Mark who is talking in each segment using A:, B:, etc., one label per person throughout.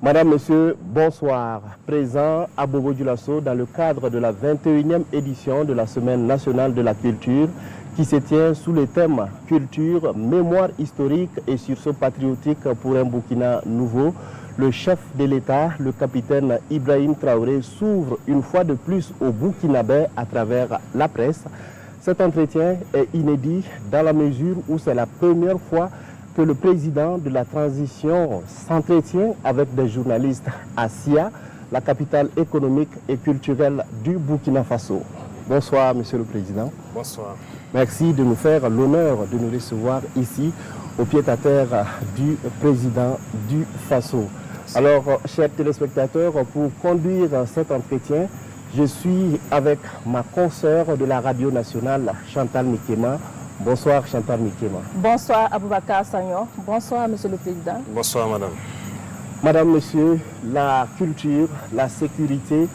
A: Madame, Monsieur, bonsoir. Présent à Bobo-Dioulasso dans le cadre de la 21e édition de la Semaine nationale de la culture qui se tient sous le thème culture, mémoire historique et sursaut patriotique pour un Burkina nouveau. Le chef de l'État, le capitaine Ibrahim Traoré, s'ouvre une fois de plus au Burkinabé à travers la presse. Cet entretien est inédit dans la mesure où c'est la première fois que le président de la transition s'entretient avec des journalistes à Sia, la capitale économique et culturelle du Burkina Faso. Bonsoir, Monsieur le Président.
B: Bonsoir.
A: Merci de nous faire l'honneur de nous recevoir ici, au pied-à-terre du président du Faso. Alors, chers téléspectateurs, pour conduire cet entretien, je suis avec ma consoeur de la radio nationale, Chantal Mikema. Bonsoir Chantal Mikema.
C: Bonsoir Aboubakar Sagnon. Bonsoir Monsieur le Président.
B: Bonsoir Madame.
A: Madame, Monsieur, la culture, la sécurité,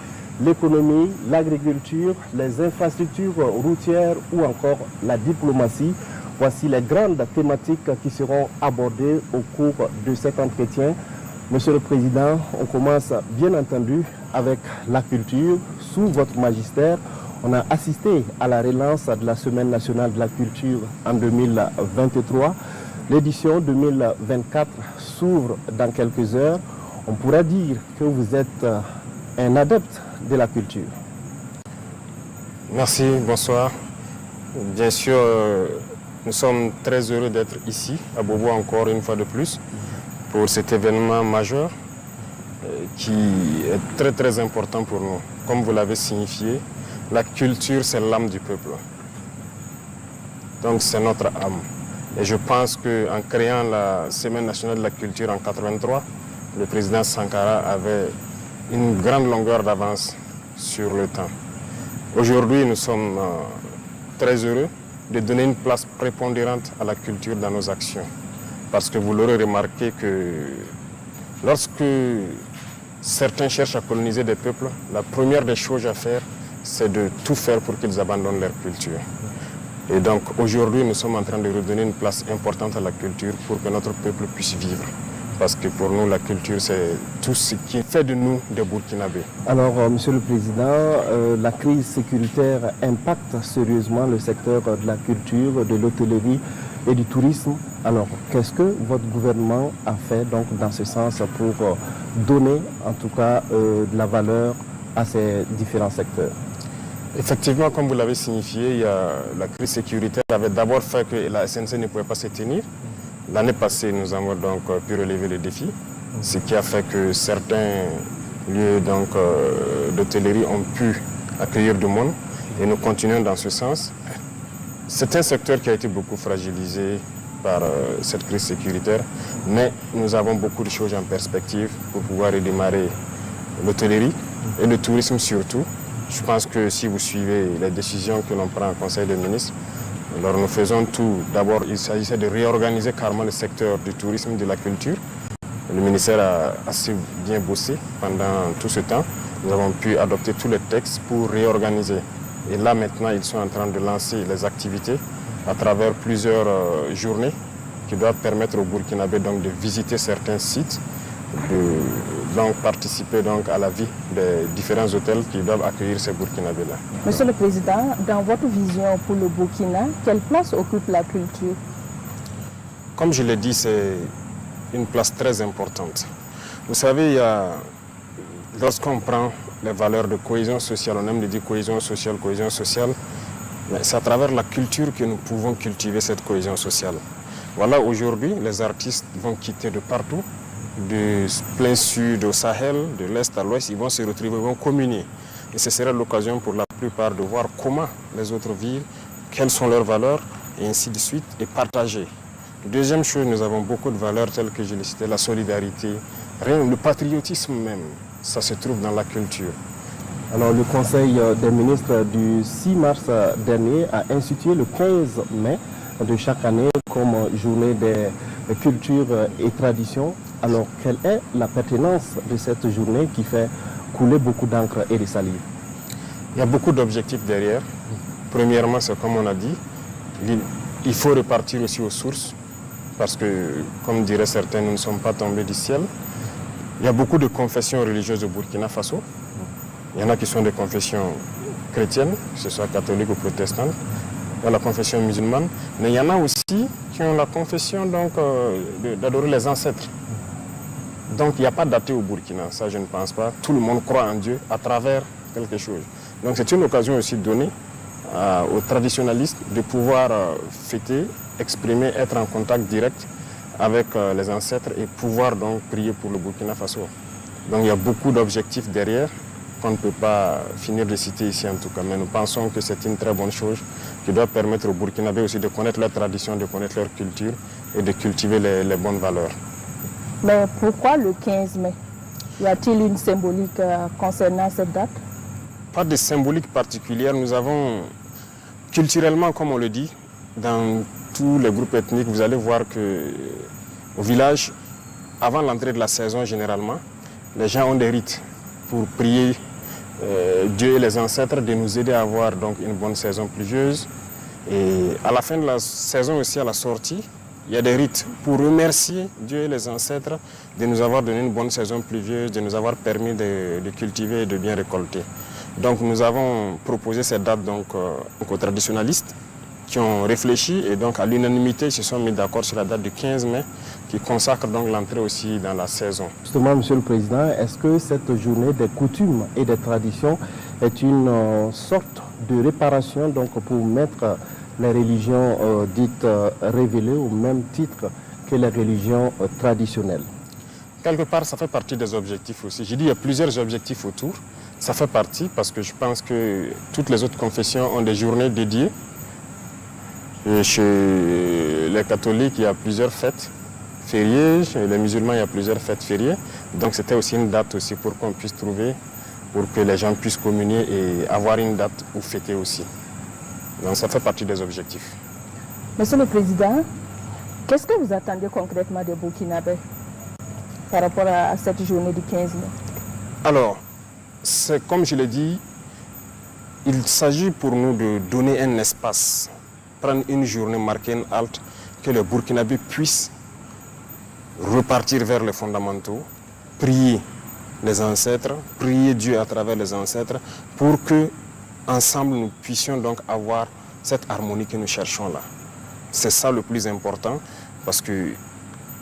A: l'économie, l'agriculture, les infrastructures routières ou encore la diplomatie, voici les grandes thématiques qui seront abordées au cours de cet entretien. Monsieur le Président, on commence bien entendu avec la culture. Sous votre magistère, on a assisté à la relance de la Semaine nationale de la culture en 2023. L'édition 2024 s'ouvre dans quelques heures. On pourra dire que vous êtes un adepte de la culture.
B: Merci, bonsoir. Bien sûr, nous sommes très heureux d'être ici, à Bobo encore une fois de plus, pour cet événement majeur qui est très très important pour nous. Comme vous l'avez signifié, la culture, c'est l'âme du peuple. Donc, c'est notre âme. Et je pense qu'en créant la Semaine nationale de la culture en 1983, le président Sankara avait une grande longueur d'avance sur le temps. Aujourd'hui, nous sommes très heureux de donner une place prépondérante à la culture dans nos actions. Parce que vous l'aurez remarqué que lorsque certains cherchent à coloniser des peuples, la première des choses à faire, c'est de tout faire pour qu'ils abandonnent leur culture. Et donc aujourd'hui, nous sommes en train de redonner une place importante à la culture pour que notre peuple puisse vivre. Parce que pour nous, la culture, c'est tout ce qui fait de nous des Burkinabés.
A: Alors, Monsieur le Président, la crise sécuritaire impacte sérieusement le secteur de la culture, de l'hôtellerie et du tourisme. Alors, qu'est-ce que votre gouvernement a fait donc, dans ce sens pour donner en tout cas de la valeur à ces différents secteurs?
B: Effectivement, comme vous l'avez signifié, la crise sécuritaire avait d'abord fait que la SNC ne pouvait pas se tenir. L'année passée, nous avons donc pu relever le défi, ce qui a fait que certains lieux d'hôtellerie ont pu accueillir du monde et nous continuons dans ce sens. C'est un secteur qui a été beaucoup fragilisé par cette crise sécuritaire, mais nous avons beaucoup de choses en perspective pour pouvoir redémarrer l'hôtellerie et le tourisme surtout. Je pense que si vous suivez les décisions que l'on prend au Conseil des ministres, alors nous faisons tout. D'abord, il s'agissait de réorganiser carrément le secteur du tourisme et de la culture. Le ministère a assez bien bossé pendant tout ce temps. Nous avons pu adopter tous les textes pour réorganiser. Et là, maintenant, ils sont en train de lancer les activités à travers plusieurs journées qui doivent permettre aux Burkinabés donc, de visiter certains sites, de participer donc, à la vie des différents hôtels qui doivent accueillir ces Burkinabés-là.
C: Monsieur le Président, dans votre vision pour le Burkina, quelle place occupe la culture?
B: Comme je l'ai dit, c'est une place très importante. Vous savez, lorsqu'on prend les valeurs de cohésion sociale, on aime de dire cohésion sociale, c'est à travers la culture que nous pouvons cultiver cette cohésion sociale. Voilà, aujourd'hui, les artistes vont quitter de partout, du plein sud au Sahel, de l'est à l'ouest, ils vont se retrouver, ils vont communier. Et ce sera l'occasion pour la plupart de voir comment les autres vivent, quelles sont leurs valeurs, et ainsi de suite, et partager. Deuxième chose, nous avons beaucoup de valeurs telles que je l'ai cité, la solidarité, le patriotisme même, ça se trouve dans la culture.
A: Alors le Conseil des ministres du 6 mars dernier a institué le 15 mai de chaque année comme journée des cultures et traditions. Alors quelle est la pertinence de cette journée qui fait couler beaucoup d'encre et de salive?
B: Il y a beaucoup d'objectifs derrière. Premièrement, c'est comme on a dit, il faut repartir aussi aux sources parce que, comme diraient certains, nous ne sommes pas tombés du ciel. Il y a beaucoup de confessions religieuses au Burkina Faso. Il y en a qui sont des confessions chrétiennes, que ce soit catholiques ou protestantes, ou la confession musulmane. Mais il y en a aussi qui ont la confession d'adorer les ancêtres. Donc il n'y a pas d'athée au Burkina, ça je ne pense pas. Tout le monde croit en Dieu à travers quelque chose. Donc c'est une occasion aussi donnée aux traditionalistes de pouvoir fêter, exprimer, être en contact direct avec les ancêtres et pouvoir donc prier pour le Burkina Faso. Donc il y a beaucoup d'objectifs derrière qu'on ne peut pas finir de citer ici en tout cas. Mais nous pensons que c'est une très bonne chose qui doit permettre aux Burkinabés aussi de connaître leur tradition, de connaître leur culture et de cultiver les bonnes valeurs.
C: Mais pourquoi le 15 mai? Y a-t-il une symbolique concernant cette date?
B: Pas de symbolique particulière. Nous avons culturellement, comme on le dit, dans tous les groupes ethniques, vous allez voir qu'au village, avant l'entrée de la saison généralement, les gens ont des rites pour prier Dieu et les ancêtres de nous aider à avoir donc une bonne saison pluvieuse. Et à la fin de la saison aussi, à la sortie, il y a des rites pour remercier Dieu et les ancêtres de nous avoir donné une bonne saison pluvieuse, de nous avoir permis de cultiver et de bien récolter. Donc nous avons proposé cette date donc, aux traditionalistes qui ont réfléchi et donc à l'unanimité ils se sont mis d'accord sur la date du 15 mai qui consacre donc l'entrée aussi dans la saison.
A: Justement, Monsieur le Président, est-ce que cette journée des coutumes et des traditions est une sorte de réparation donc, pour mettre les religions dites révélées au même titre que les religions traditionnelles?
B: Quelque part, ça fait partie des objectifs aussi. J'ai dit qu'il y a plusieurs objectifs autour. Ça fait partie parce que je pense que toutes les autres confessions ont des journées dédiées. Et chez les catholiques, il y a plusieurs fêtes fériées. Chez les musulmans, il y a plusieurs fêtes fériées. Donc c'était aussi une date aussi pour qu'on puisse trouver, pour que les gens puissent communier et avoir une date où fêter aussi. Donc ça fait partie des objectifs.
C: Monsieur le Président, qu'est-ce que vous attendez concrètement des Burkinabés par rapport à cette journée du 15 mai?
B: Alors, c'est comme je l'ai dit, il s'agit pour nous de donner un espace, prendre une journée, marquer une halte, que les Burkinabés puissent repartir vers les fondamentaux, prier les ancêtres, prier Dieu à travers les ancêtres, pour que ensemble nous puissions donc avoir cette harmonie que nous cherchons là. C'est ça le plus important, parce que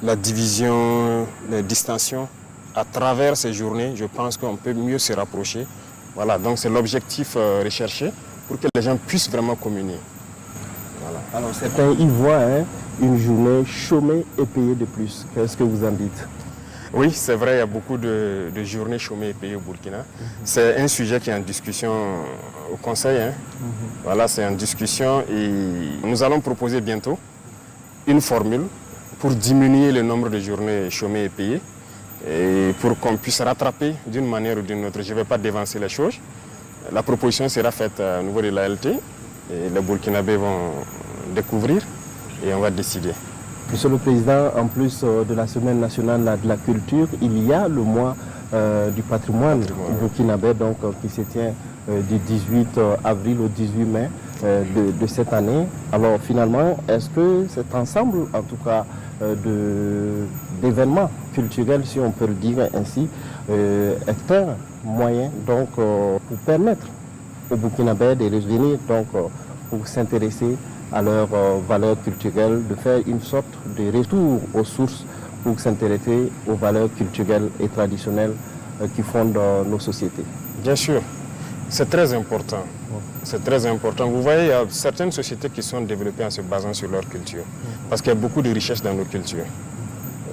B: la division, les distensions, à travers ces journées, je pense qu'on peut mieux se rapprocher. Voilà, donc c'est l'objectif recherché pour que les gens puissent vraiment communier. Voilà.
A: Alors certains y voient une journée chômée et payée de plus. Qu'est-ce que vous en dites?
B: Oui, c'est vrai, il y a beaucoup de journées chômées et payées au Burkina. C'est un sujet qui est en discussion au Conseil. Voilà, c'est en discussion et nous allons proposer bientôt une formule pour diminuer le nombre de journées chômées et payées et pour qu'on puisse rattraper d'une manière ou d'une autre. Je ne vais pas dévancer les choses. La proposition sera faite au niveau de l'ALT et les Burkinabés vont découvrir et on va décider.
A: Monsieur le Président, en plus de la Semaine nationale de la culture, il y a le mois du patrimoine burkinabé donc, qui se tient du 18 avril au 18 mai de cette année. Alors finalement, est-ce que cet ensemble, en tout cas, d'événements culturels, si on peut le dire ainsi, est un moyen donc, pour permettre aux Burkinabés de revenir donc, pour s'intéresser à leurs valeurs culturelles, de faire une sorte de retour aux sources pour s'intéresser aux valeurs culturelles et traditionnelles qui fondent nos sociétés?
B: Bien sûr, c'est très important. C'est très important. Vous voyez, il y a certaines sociétés qui sont développées en se basant sur leur culture. Parce qu'il y a beaucoup de richesses dans nos cultures.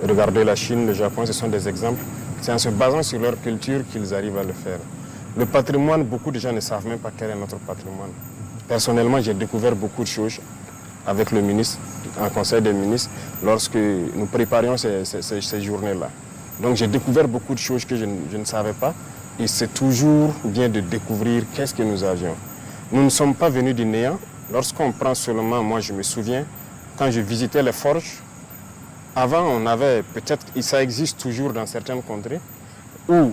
B: Regardez la Chine, le Japon, ce sont des exemples. C'est en se basant sur leur culture qu'ils arrivent à le faire. Le patrimoine, beaucoup de gens ne savent même pas quel est notre patrimoine. Personnellement, j'ai découvert beaucoup de choses avec le ministre, en conseil des ministres, lorsque nous préparions ces journées-là. Donc j'ai découvert beaucoup de choses que je ne savais pas. Et c'est toujours bien de découvrir qu'est-ce que nous avions. Nous ne sommes pas venus du néant. Lorsqu'on prend seulement, moi je me souviens, quand je visitais les forges, avant on avait, peut-être, ça existe toujours dans certaines contrées, où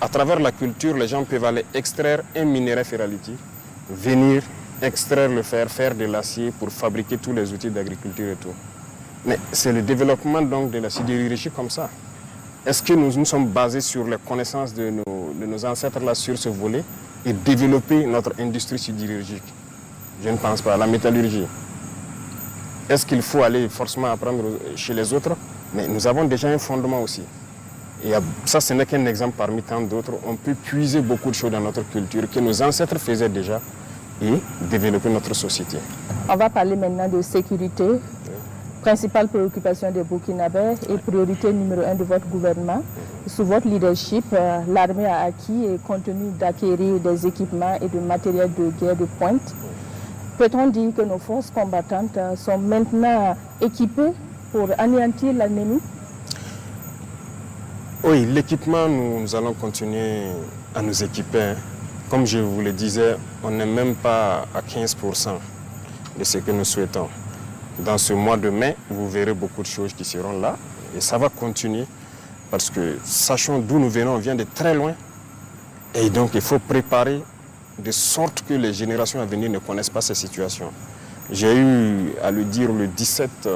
B: à travers la culture, les gens peuvent aller extraire un minerai ferralitique, venir extraire le fer, faire de l'acier pour fabriquer tous les outils d'agriculture et tout. Mais c'est le développement donc de la sidérurgie comme ça. Est-ce que nous sommes basés sur les connaissances de nos ancêtres là sur ce volet et développer notre industrie sidérurgique? Je ne pense pas. La métallurgie. Est-ce qu'il faut aller forcément apprendre chez les autres? Mais nous avons déjà un fondement aussi. Et ça, ce n'est qu'un exemple parmi tant d'autres. On peut puiser beaucoup de choses dans notre culture que nos ancêtres faisaient déjà et développer notre société.
C: On va parler maintenant de sécurité. Oui. Principale préoccupation des Burkinabés et priorité numéro 1 de votre gouvernement. Sous votre leadership, l'armée a acquis et continue d'acquérir des équipements et de matériel de guerre de pointe. Peut-on dire que nos forces combattantes sont maintenant équipées pour anéantir l'ennemi?
B: Oui, l'équipement, nous allons continuer à nous équiper. Comme je vous le disais, on n'est même pas à 15% de ce que nous souhaitons. Dans ce mois de mai, vous verrez beaucoup de choses qui seront là. Et ça va continuer parce que, sachant d'où nous venons, on vient de très loin. Et donc, il faut préparer de sorte que les générations à venir ne connaissent pas ces situations. J'ai eu à le dire le 17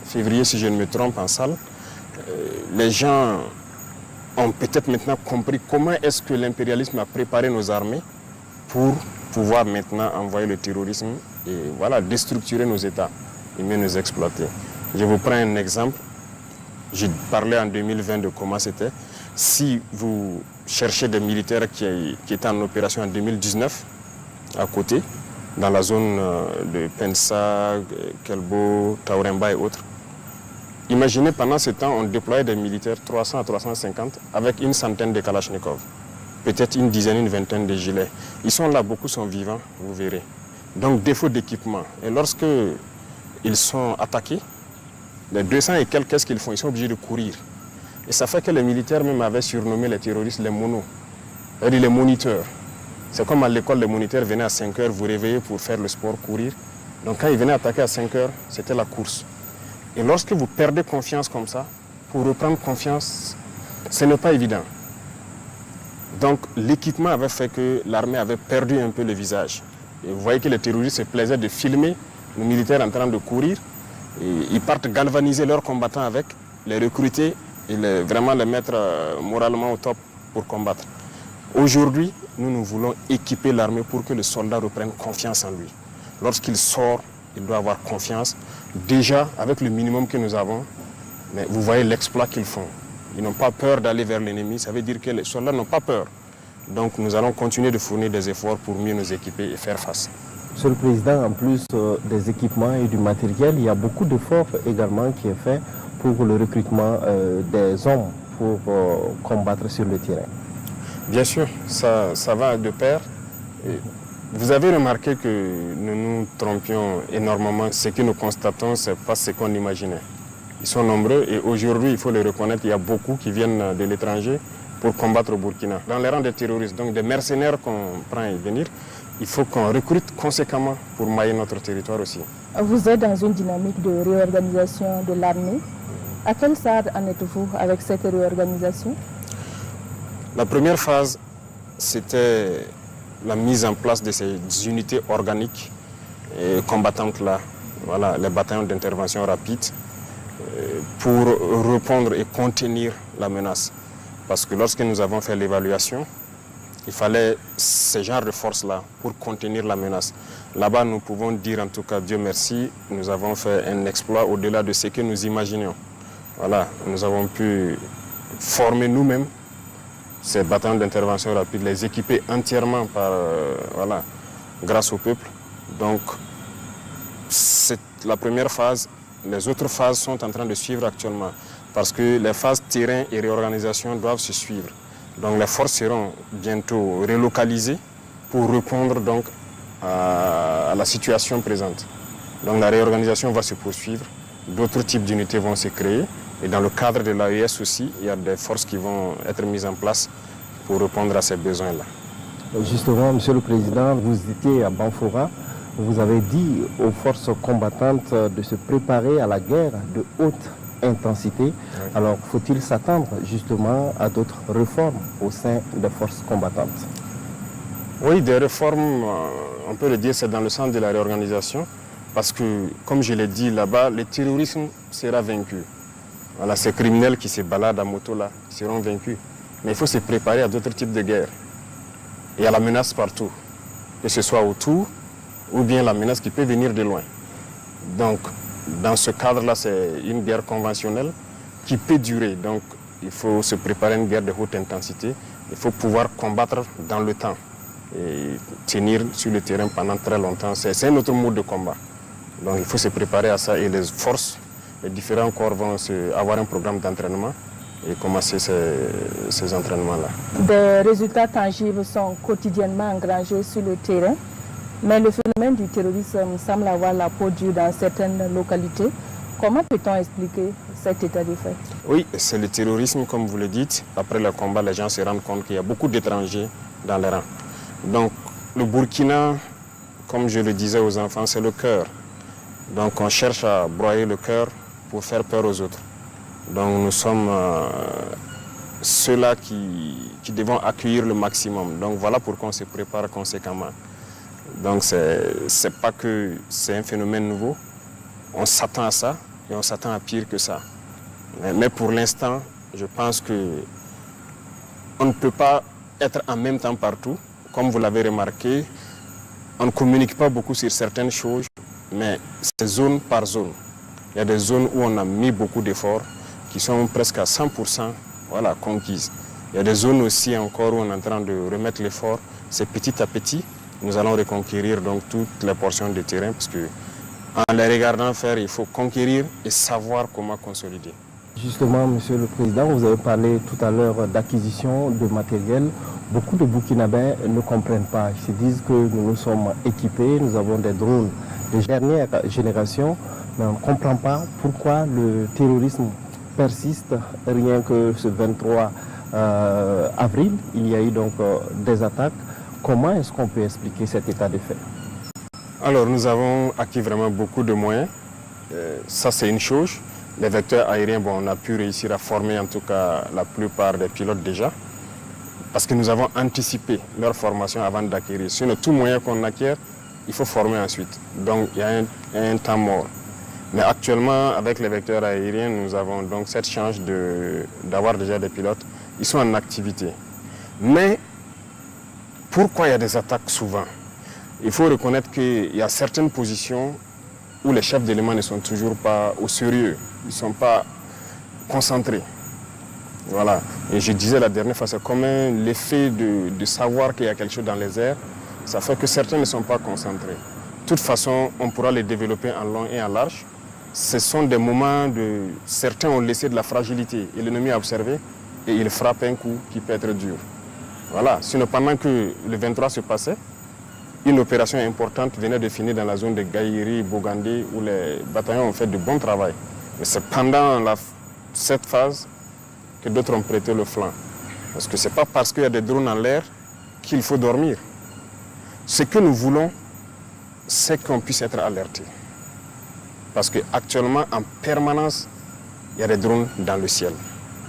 B: février, si je ne me trompe, en salle. Les gens ont peut-être maintenant compris comment est-ce que l'impérialisme a préparé nos armées pour pouvoir maintenant envoyer le terrorisme et voilà, déstructurer nos États et mieux nous exploiter. Je vous prends un exemple. J'ai parlé en 2020 de comment c'était. Si vous cherchez des militaires qui étaient en opération en 2019, à côté, dans la zone de Pensa, Kelbo, Tauremba et autres, imaginez pendant ce temps, on déployait des militaires 300 à 350 avec une centaine de Kalachnikov, peut-être une dizaine, une vingtaine de gilets. Ils sont là, beaucoup sont vivants, vous verrez. Donc défaut d'équipement. Et lorsque ils sont attaqués, les 200 et quelques, qu'est-ce qu'ils font? Ils sont obligés de courir. Et ça fait que les militaires même avaient surnommé les terroristes les monos, c'est-à-dire les moniteurs. C'est comme à l'école, les moniteurs venaient à 5 heures vous réveiller pour faire le sport, courir. Donc quand ils venaient attaquer à 5 heures, c'était la course. Et lorsque vous perdez confiance comme ça, pour reprendre confiance, ce n'est pas évident. Donc l'équipement avait fait que l'armée avait perdu un peu le visage. Et vous voyez que les terroristes se plaisaient de filmer les militaires en train de courir. Et ils partent galvaniser leurs combattants avec, les recruter et vraiment les mettre moralement au top pour combattre. Aujourd'hui, nous voulons équiper l'armée pour que le soldat reprenne confiance en lui. Lorsqu'il sort, il doit avoir confiance. Déjà, avec le minimum que nous avons, mais vous voyez l'exploit qu'ils font. Ils n'ont pas peur d'aller vers l'ennemi, ça veut dire que les soldats n'ont pas peur. Donc nous allons continuer de fournir des efforts pour mieux nous équiper et faire face.
A: Monsieur le Président, en plus des équipements et du matériel, il y a beaucoup d'efforts également qui est fait pour le recrutement des hommes pour combattre sur le terrain.
B: Bien sûr, ça va de pair. Vous avez remarqué que nous nous trompions énormément. Ce que nous constatons, ce n'est pas ce qu'on imaginait. Ils sont nombreux et aujourd'hui, il faut le reconnaître, il y a beaucoup qui viennent de l'étranger pour combattre au Burkina. Dans les rangs des terroristes, donc des mercenaires qu'on prend et venir, il faut qu'on recrute conséquemment pour mailler notre territoire aussi.
C: Vous êtes dans une dynamique de réorganisation de l'armée. À quel stade en êtes-vous avec cette réorganisation?
B: La première phase, c'était la mise en place de ces unités organiques et combattantes-là, voilà, les bataillons d'intervention rapide, pour répondre et contenir la menace. Parce que lorsque nous avons fait l'évaluation, il fallait ce genre de force-là pour contenir la menace. Là-bas, nous pouvons dire, en tout cas, Dieu merci, nous avons fait un exploit au-delà de ce que nous imaginions. Voilà, nous avons pu former nous-mêmes ces bataillons d'intervention rapide, les équiper entièrement voilà, grâce au peuple. Donc, c'est la première phase. Les autres phases sont en train de suivre actuellement parce que les phases terrain et réorganisation doivent se suivre. Donc les forces seront bientôt relocalisées pour répondre donc à la situation présente. Donc la réorganisation va se poursuivre, d'autres types d'unités vont se créer et dans le cadre de l'AES aussi, il y a des forces qui vont être mises en place pour répondre à ces besoins-là.
A: Justement, Monsieur le Président, vous étiez à Banfora, vous avez dit aux forces combattantes de se préparer à la guerre de haute intensité. Oui. Alors, faut-il s'attendre justement à d'autres réformes au sein des forces combattantes?
B: Oui, des réformes, on peut le dire, c'est dans le sens de la réorganisation. Parce que, comme je l'ai dit là-bas, le terrorisme sera vaincu. Voilà, ces criminels qui se baladent à moto là seront vaincus. Mais il faut se préparer à d'autres types de guerres. Il y a la menace partout, que ce soit autour ou bien la menace qui peut venir de loin. Donc, dans ce cadre-là, c'est une guerre conventionnelle qui peut durer. Donc, il faut se préparer à une guerre de haute intensité. Il faut pouvoir combattre dans le temps et tenir sur le terrain pendant très longtemps. C'est un autre mode de combat. Donc, il faut se préparer à ça et les forces, les différents corps vont avoir un programme d'entraînement et commencer ces entraînements-là.
C: Des résultats tangibles sont quotidiennement engrangés sur le terrain, mais le phénomène du terrorisme semble avoir la peau dure dans certaines localités. Comment peut-on expliquer cet état de fait?
B: Oui, c'est le terrorisme, comme vous le dites. Après le combat, les gens se rendent compte qu'il y a beaucoup d'étrangers dans les rangs. Donc, le Burkina, comme je le disais aux enfants, c'est le cœur. Donc, on cherche à broyer le cœur pour faire peur aux autres. Donc, nous sommes ceux-là qui devons accueillir le maximum. Donc, voilà pourquoi on se prépare conséquemment. Donc, c'est pas que c'est un phénomène nouveau. On s'attend à ça et on s'attend à pire que ça. Mais pour l'instant, je pense qu'on ne peut pas être en même temps partout. Comme vous l'avez remarqué, on ne communique pas beaucoup sur certaines choses, mais c'est zone par zone. Il y a des zones où on a mis beaucoup d'efforts qui sont presque à 100% voilà, conquises. Il y a des zones aussi encore où on est en train de remettre l'effort. C'est petit à petit, nous allons reconquérir donc toutes les portions de terrain parce que en les regardant faire, il faut conquérir et savoir comment consolider.
A: Justement, Monsieur le Président, vous avez parlé tout à l'heure d'acquisition de matériel. Beaucoup de Burkinabés ne comprennent pas. Ils se disent que nous sommes équipés, nous avons des drones de dernière génération, mais on ne comprend pas pourquoi le terrorisme persiste. Rien que ce 23 avril, il y a eu donc des attaques. Comment est-ce qu'on peut expliquer cet état de fait?
B: Alors, nous avons acquis vraiment beaucoup de moyens. Ça, c'est une chose. Les vecteurs aériens, bon, on a pu réussir à former en tout cas la plupart des pilotes déjà. Parce que nous avons anticipé leur formation avant d'acquérir. Sinon, tout moyen qu'on acquiert, il faut former ensuite. Donc, il y a un temps mort. Mais actuellement, avec les vecteurs aériens, nous avons donc cette chance d'avoir déjà des pilotes. Ils sont en activité. Mais, pourquoi il y a des attaques souvent? Il faut reconnaître qu'il y a certaines positions où les chefs d'éléments ne sont toujours pas au sérieux. Ils ne sont pas concentrés. Voilà. Et je disais la dernière fois, c'est comme l'effet de savoir qu'il y a quelque chose dans les airs. Ça fait que certains ne sont pas concentrés. De toute façon, on pourra les développer en long et en large. Ce sont des moments de... Certains ont laissé de la fragilité et l'ennemi a observé et il frappe un coup qui peut être dur. Voilà. Sinon, pendant que le 23 se passait, une opération importante venait de finir dans la zone de Gaïri, Bogandé, où les bataillons ont fait du bon travail. Mais c'est pendant cette phase que d'autres ont prêté le flanc. Parce que ce n'est pas parce qu'il y a des drones en l'air qu'il faut dormir. Ce que nous voulons, c'est qu'on puisse être alerté. Parce qu'actuellement, en permanence, il y a des drones dans le ciel.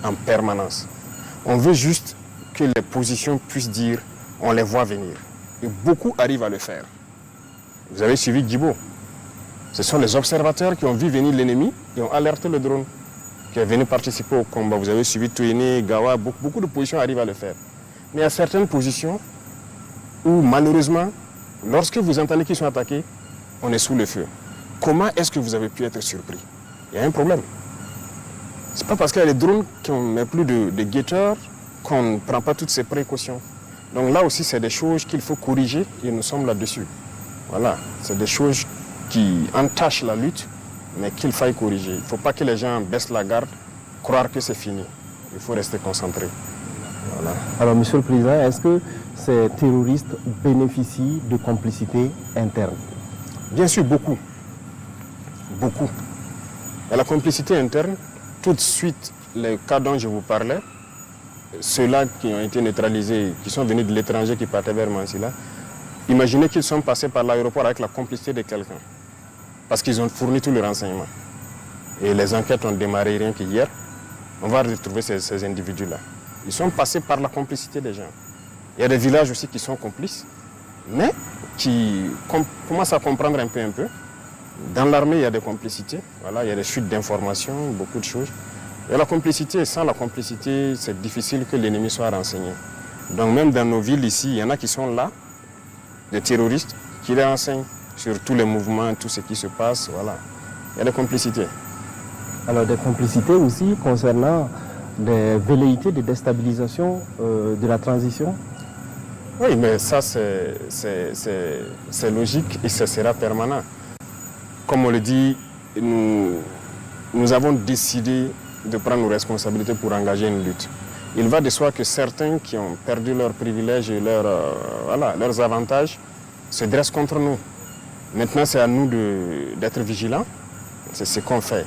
B: En permanence. On veut juste que les positions puissent dire, on les voit venir. Et beaucoup arrivent à le faire. Vous avez suivi Djibo. Ce sont les observateurs qui ont vu venir l'ennemi et ont alerté le drone qui est venu participer au combat. Vous avez suivi Touéné, Gawa, beaucoup de positions arrivent à le faire. Mais il y a certaines positions où malheureusement, lorsque vous entendez qu'ils sont attaqués, on est sous le feu. Comment est-ce que vous avez pu être surpris? Il y a un problème. Ce n'est pas parce qu'il y a des drones qui ne mettent plus de guetteurs qu'on ne prend pas toutes ces précautions. Donc là aussi, c'est des choses qu'il faut corriger et nous sommes là-dessus. Voilà, c'est des choses qui entachent la lutte, mais qu'il faille corriger. Il ne faut pas que les gens baissent la garde, croire que c'est fini. Il faut rester concentré. Voilà.
A: Alors, Monsieur le Président, est-ce que ces terroristes bénéficient de complicité interne?
B: Bien sûr, beaucoup. Beaucoup. Et la complicité interne, tout de suite, les cas dont je vous parlais, ceux-là qui ont été neutralisés, qui sont venus de l'étranger, qui partaient vers Mansilla, imaginez qu'ils sont passés par l'aéroport avec la complicité de quelqu'un. Parce qu'ils ont fourni tout le renseignement. Et les enquêtes ont démarré rien qu'hier. On va retrouver ces individus-là. Ils sont passés par la complicité des gens. Il y a des villages aussi qui sont complices, mais qui commencent à comprendre un peu. Dans l'armée, il y a des complicités. Voilà, il y a des chutes d'informations, beaucoup de choses. Et la complicité, sans la complicité, c'est difficile que l'ennemi soit renseigné. Donc même dans nos villes ici, il y en a qui sont là, des terroristes, qui les renseignent sur tous les mouvements, tout ce qui se passe, voilà. Il y a des complicités.
A: Alors des complicités aussi concernant des velléités de déstabilisation de la transition?
B: Oui, mais ça c'est logique et ça sera permanent. Comme on le dit, nous avons décidé de prendre nos responsabilités pour engager une lutte. Il va de soi que certains qui ont perdu leurs privilèges et leurs avantages se dressent contre nous. Maintenant, c'est à nous d'être vigilants. C'est ce qu'on fait.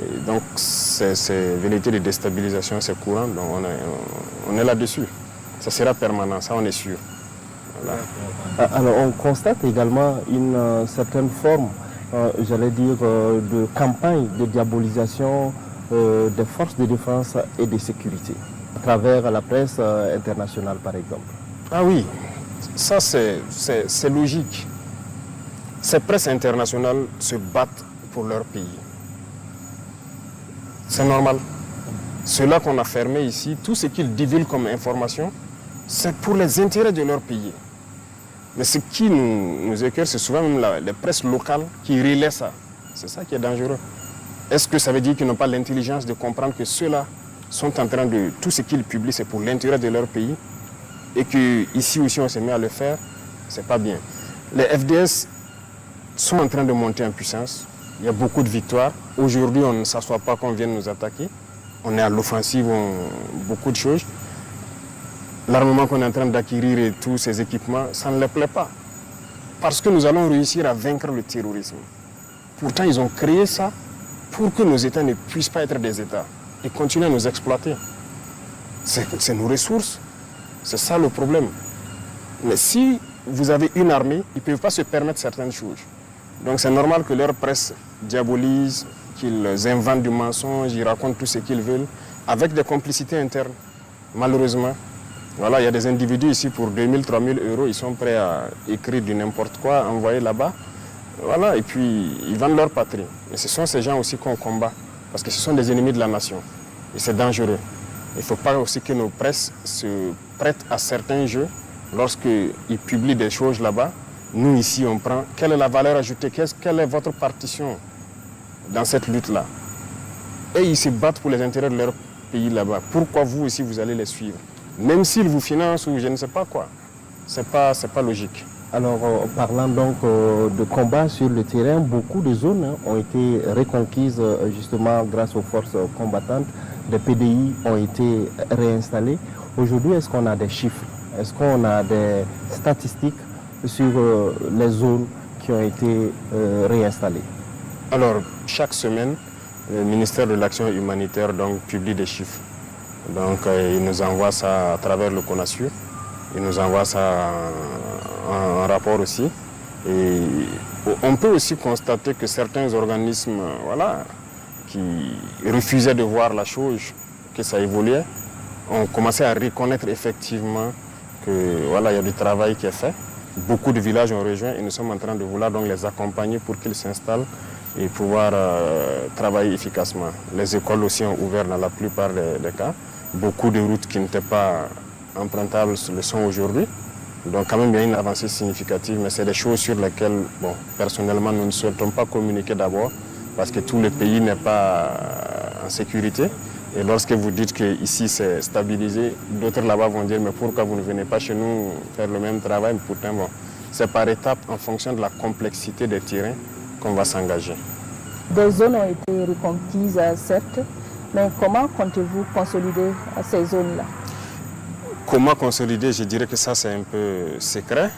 B: Et donc, ces velléités de déstabilisation, c'est courant. Donc, on est là-dessus. Ça sera permanent, ça, on est sûr. Voilà.
A: Alors, on constate également une certaine forme, j'allais dire, de campagne de diabolisation des forces de défense et de sécurité, à travers la presse internationale, par exemple.
B: Ah oui, ça, c'est logique. Ces presses internationales se battent pour leur pays. C'est normal. Ceux-là qu'on a fermés ici, tout ce qu'ils divulguent comme information, c'est pour les intérêts de leur pays. Mais ce qui nous écœure, c'est souvent même les presses locales qui relaient ça. C'est ça qui est dangereux. Est-ce que ça veut dire qu'ils n'ont pas l'intelligence de comprendre que ceux-là sont en train de... Tout ce qu'ils publient, c'est pour l'intérêt de leur pays et qu'ici aussi on se met à le faire, c'est pas bien. Les FDS sont en train de monter en puissance. Il y a beaucoup de victoires. Aujourd'hui, on ne s'assoit pas qu'on vienne nous attaquer. On est à l'offensive, beaucoup de choses. L'armement qu'on est en train d'acquérir et tous ces équipements, ça ne leur plaît pas. Parce que nous allons réussir à vaincre le terrorisme. Pourtant, ils ont créé ça pour que nos États ne puissent pas être des États et continuer à nous exploiter. C'est nos ressources. C'est ça le problème. Mais si vous avez une armée, ils ne peuvent pas se permettre certaines choses. Donc c'est normal que leur presse diabolise, qu'ils inventent du mensonge, ils racontent tout ce qu'ils veulent, avec des complicités internes, malheureusement. Voilà, il y a des individus ici pour 2 000, 3 000 euros, ils sont prêts à écrire du n'importe quoi, envoyer là-bas. Voilà, et puis ils vendent leur patrie. Et ce sont ces gens aussi qu'on combat, parce que ce sont des ennemis de la nation. Et c'est dangereux. Il ne faut pas aussi que nos presses se prêtent à certains jeux. Lorsqu'ils publient des choses là-bas, nous ici on prend. Quelle est la valeur ajoutée? Quelle est votre partition dans cette lutte-là? Et ils se battent pour les intérêts de leur pays là-bas. Pourquoi vous aussi vous allez les suivre? Même s'ils vous financent ou je ne sais pas quoi. C'est pas logique.
A: Alors, parlant donc de combat sur le terrain, beaucoup de zones ont été reconquises justement grâce aux forces combattantes. Des PDI ont été réinstallés. Aujourd'hui, est-ce qu'on a des chiffres? Est-ce qu'on a des statistiques sur les zones qui ont été réinstallées?
B: Alors, chaque semaine, le ministère de l'Action humanitaire donc, publie des chiffres. Donc, il nous envoie ça à travers le CONASUR. Il nous envoie ça en rapport aussi. Et on peut aussi constater que certains organismes qui refusaient de voir la chose, que ça évoluait, ont commencé à reconnaître effectivement que il y a du travail qui est fait. Beaucoup de villages ont rejoint et nous sommes en train de vouloir donc les accompagner pour qu'ils s'installent et pouvoir travailler efficacement. Les écoles aussi ont ouvert dans la plupart des cas. Beaucoup de routes qui n'étaient pas empruntables le sont aujourd'hui. Donc quand même il y a une avancée significative, mais c'est des choses sur lesquelles, personnellement, nous ne souhaitons pas communiquer d'abord parce que tout le pays n'est pas en sécurité. Et lorsque vous dites qu'ici c'est stabilisé, d'autres là-bas vont dire mais pourquoi vous ne venez pas chez nous faire le même travail? Pourtant, c'est par étapes en fonction de la complexité des terrains qu'on va s'engager.
C: Des zones ont été reconquises, certes, mais comment comptez-vous consolider ces zones-là?
B: Comment consolider? Je dirais que ça c'est un peu secret.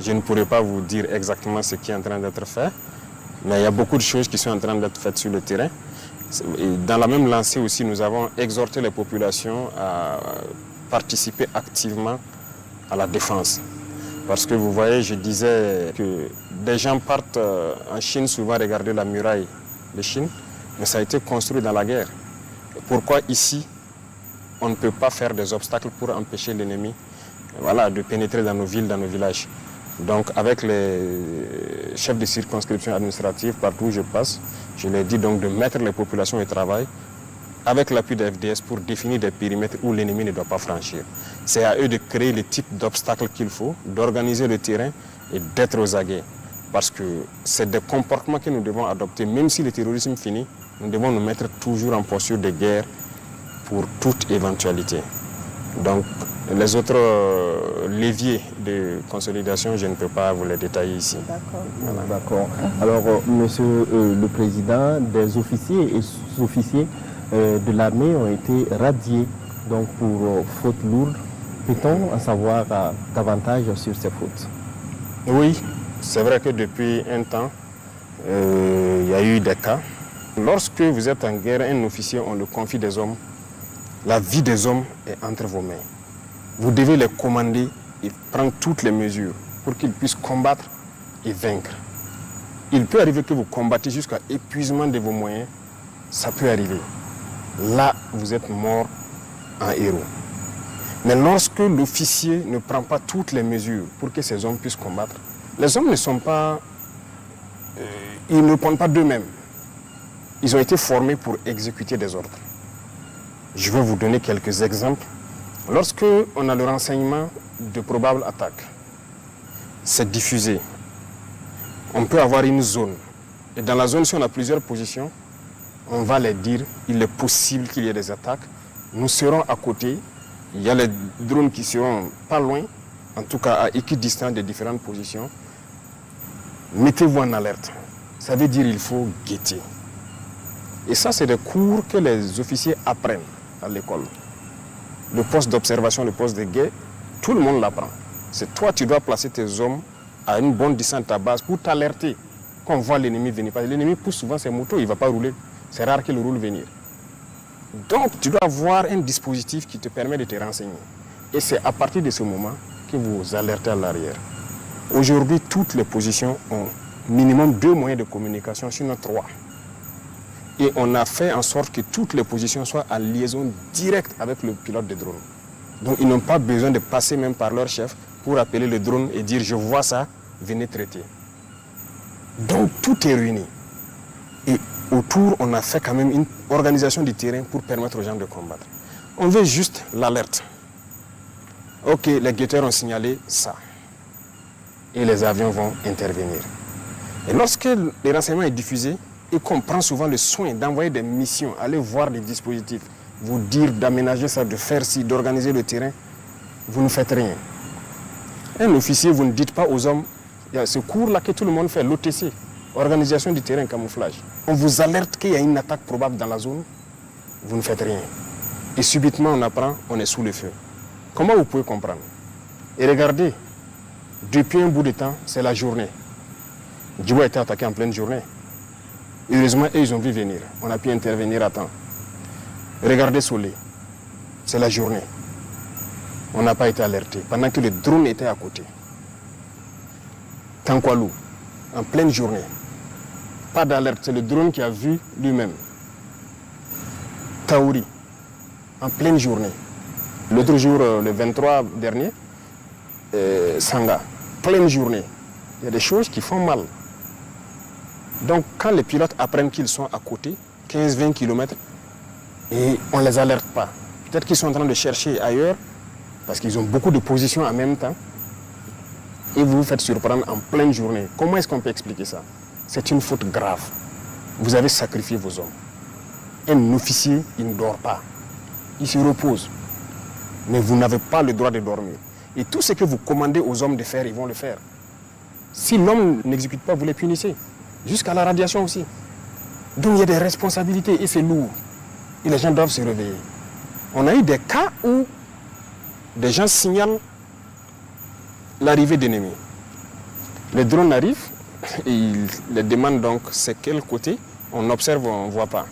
B: Je ne pourrais pas vous dire exactement ce qui est en train d'être fait, mais il y a beaucoup de choses qui sont en train d'être faites sur le terrain. Et dans la même lancée aussi, nous avons exhorté les populations à participer activement à la défense. Parce que vous voyez, je disais que des gens partent en Chine souvent regarder la muraille de Chine, mais ça a été construit dans la guerre. Pourquoi ici, on ne peut pas faire des obstacles pour empêcher l'ennemi de pénétrer dans nos villes, dans nos villages? Donc avec les chefs de circonscription administrative, partout où je passe, je leur dis donc de mettre les populations au travail avec l'appui de FDS pour définir des périmètres où l'ennemi ne doit pas franchir. C'est à eux de créer les types d'obstacles qu'il faut, d'organiser le terrain et d'être aux aguets. Parce que c'est des comportements que nous devons adopter. Même si le terrorisme finit, nous devons nous mettre toujours en posture de guerre pour toute éventualité. Donc les autres leviers de consolidation, je ne peux pas vous les détailler ici.
C: D'accord.
A: Voilà. D'accord. Alors, monsieur le président, des officiers et sous-officiers de l'armée ont été radiés donc pour fautes lourdes. Peut-on en savoir davantage sur ces fautes?
B: Oui, c'est vrai que depuis un temps, il y a eu des cas. Lorsque vous êtes en guerre, un officier, on le confie des hommes. La vie des hommes est entre vos mains. Vous devez les commander et prendre toutes les mesures pour qu'ils puissent combattre et vaincre. Il peut arriver que vous combattez jusqu'à épuisement de vos moyens. Ça peut arriver. Là, vous êtes mort en héros. Mais lorsque l'officier ne prend pas toutes les mesures pour que ces hommes puissent combattre, les hommes ne sont pas... ils ne répondent pas d'eux-mêmes. Ils ont été formés pour exécuter des ordres. Je vais vous donner quelques exemples. Lorsque on a le renseignement de probables attaques, c'est diffusé. On peut avoir une zone. Et dans la zone, si on a plusieurs positions, on va les dire, il est possible qu'il y ait des attaques. Nous serons à côté. Il y a les drones qui seront pas loin, en tout cas à équidistance des différentes positions. Mettez-vous en alerte. Ça veut dire qu'il faut guetter. Et ça, c'est des cours que les officiers apprennent à l'école. Le poste d'observation, le poste de guet, tout le monde l'apprend. C'est toi, tu dois placer tes hommes à une bonne distance de ta base pour t'alerter quand on voit l'ennemi venir. Parce que l'ennemi pousse souvent ses motos, il ne va pas rouler. C'est rare qu'il roule venir. Donc, tu dois avoir un dispositif qui te permet de te renseigner. Et c'est à partir de ce moment que vous alertez à l'arrière. Aujourd'hui, toutes les positions ont minimum 2 moyens de communication, sinon 3. Et on a fait en sorte que toutes les positions soient en liaison directe avec le pilote de drone. Donc ils n'ont pas besoin de passer même par leur chef pour appeler le drone et dire « je vois ça, venez traiter ». Donc tout est réuni. Et autour, on a fait quand même une organisation du terrain pour permettre aux gens de combattre. On veut juste l'alerte. Ok, les guetteurs ont signalé ça. Et les avions vont intervenir. Et lorsque le renseignement est diffusé, et qu'on prend souvent le soin d'envoyer des missions, aller voir des dispositifs, vous dire d'aménager ça, de faire ci, d'organiser le terrain, vous ne faites rien. Un officier, vous ne dites pas aux hommes, il y a ce cours-là que tout le monde fait, l'OTC, organisation du terrain, camouflage. On vous alerte qu'il y a une attaque probable dans la zone, vous ne faites rien. Et subitement, on apprend, on est sous le feu. Comment vous pouvez comprendre? Et regardez, depuis un bout de temps, c'est la journée. Djibo a été attaqué en pleine journée. Heureusement, ils ont vu venir. On a pu intervenir à temps. Regardez Solé. C'est la journée. On n'a pas été alerté. Pendant que le drone était à côté. Tankwalou, en pleine journée. Pas d'alerte. C'est le drone qui a vu lui-même. Taouri, en pleine journée. L'autre jour, le 23 dernier, Sanga, pleine journée. Il y a des choses qui font mal. Donc, quand les pilotes apprennent qu'ils sont à côté, 15-20 km, et on ne les alerte pas. Peut-être qu'ils sont en train de chercher ailleurs, parce qu'ils ont beaucoup de positions en même temps, et vous vous faites surprendre en pleine journée. Comment est-ce qu'on peut expliquer ça? C'est une faute grave. Vous avez sacrifié vos hommes. Un officier, il ne dort pas. Il se repose. Mais vous n'avez pas le droit de dormir. Et tout ce que vous commandez aux hommes de faire, ils vont le faire. Si l'homme n'exécute pas, vous les punissez. Jusqu'à la radiation aussi. Donc il y a des responsabilités et c'est lourd. Et les gens doivent se réveiller. On a eu des cas où des gens signalent l'arrivée d'ennemis. Les drones arrivent et ils les demandent donc c'est quel côté. On observe, on ne voit pas.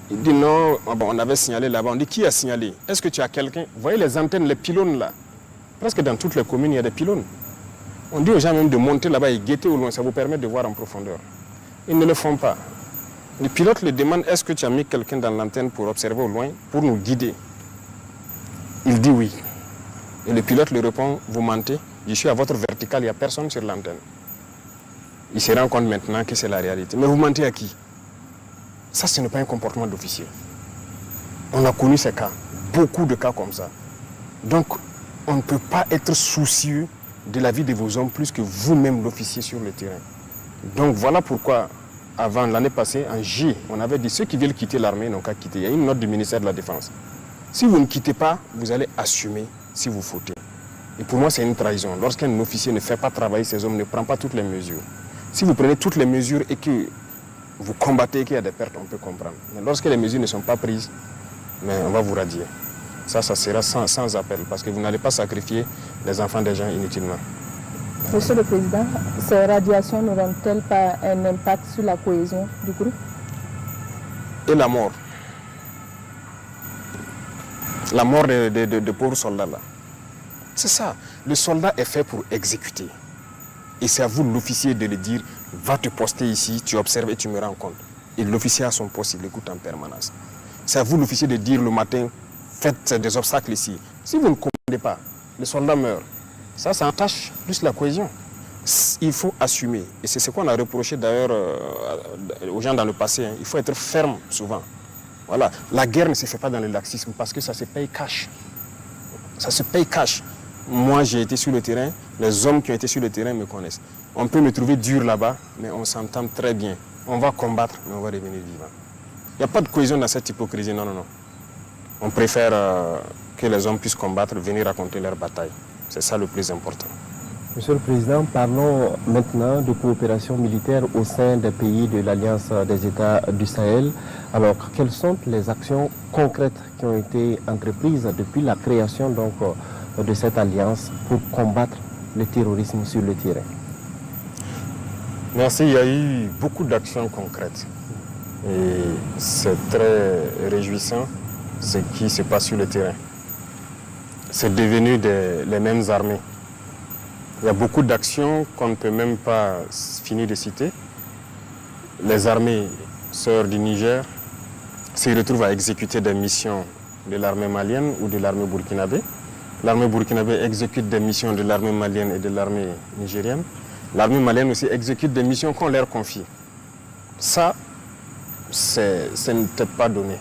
B: Il dit non, on avait signalé là-bas. On dit qui a signalé? Est-ce que tu as quelqu'un? Vous voyez les antennes, les pylônes là? Presque dans toutes les communes, il y a des pylônes. On dit aux gens même de monter là-bas et guetter au loin, ça vous permet de voir en profondeur. Ils ne le font pas. Les pilotes le demandent, est-ce que tu as mis quelqu'un dans l'antenne pour observer au loin, pour nous guider? Il dit oui. Et le pilote lui répond, vous mentez, je suis à votre verticale, il n'y a personne sur l'antenne. Il se rend compte maintenant que c'est la réalité. Mais vous mentez à qui? Ça, ce n'est pas un comportement d'officier. On a connu ces cas, beaucoup de cas comme ça. Donc, on ne peut pas être soucieux de la vie de vos hommes plus que vous-même l'officier sur le terrain. Donc voilà pourquoi, avant l'année passée, en J, on avait dit ceux qui veulent quitter l'armée n'ont qu'à quitter. Il y a une note du ministère de la Défense. Si vous ne quittez pas, vous allez assumer si vous fautez. Et pour moi, c'est une trahison. Lorsqu'un officier ne fait pas travailler ses hommes, ne prend pas toutes les mesures. Si vous prenez toutes les mesures et que vous combattez et qu'il y a des pertes, on peut comprendre. Mais lorsque les mesures ne sont pas prises, mais on va vous radier. Ça sera sans appel, parce que vous n'allez pas sacrifier les enfants des gens inutilement.
C: Monsieur le Président, ces radiations n'auront-elles pas un impact sur la cohésion du groupe?
B: Et la mort. La mort de pauvres soldats là. C'est ça. Le soldat est fait pour exécuter. Et c'est à vous, l'officier, de le dire, va te poster ici, tu observes et tu me rends compte. Et l'officier à son poste, il écoute en permanence. C'est à vous, l'officier, de dire le matin, faites des obstacles ici. Si vous ne comprenez pas, le soldat meurt. Ça entache plus la cohésion. Il faut assumer. Et c'est ce qu'on a reproché d'ailleurs aux gens dans le passé. Hein. Il faut être ferme souvent. Voilà. La guerre ne se fait pas dans le laxisme parce que ça se paye cash. Ça se paye cash. Moi, j'ai été sur le terrain. Les hommes qui ont été sur le terrain me connaissent. On peut me trouver dur là-bas, mais on s'entend très bien. On va combattre, mais on va revenir vivant. Il n'y a pas de cohésion dans cette hypocrisie. Non, non, non. On préfère que les hommes puissent combattre, venir raconter leur bataille. C'est ça le plus important.
A: Monsieur le Président, parlons maintenant de coopération militaire au sein des pays de l'Alliance des États du Sahel. Alors, quelles sont les actions concrètes qui ont été entreprises depuis la création donc, de cette alliance pour combattre le terrorisme sur le terrain?
B: Merci, il y a eu beaucoup d'actions concrètes. Et c'est très réjouissant ce qui se passe sur le terrain. C'est devenu les mêmes armées. Il y a beaucoup d'actions qu'on ne peut même pas finir de citer. Les armées sœurs du Niger se retrouvent à exécuter des missions de l'armée malienne ou de l'armée burkinabé. L'armée burkinabé exécute des missions de l'armée malienne et de l'armée nigérienne. L'armée malienne aussi exécute des missions qu'on leur confie. Ça n'était pas donné.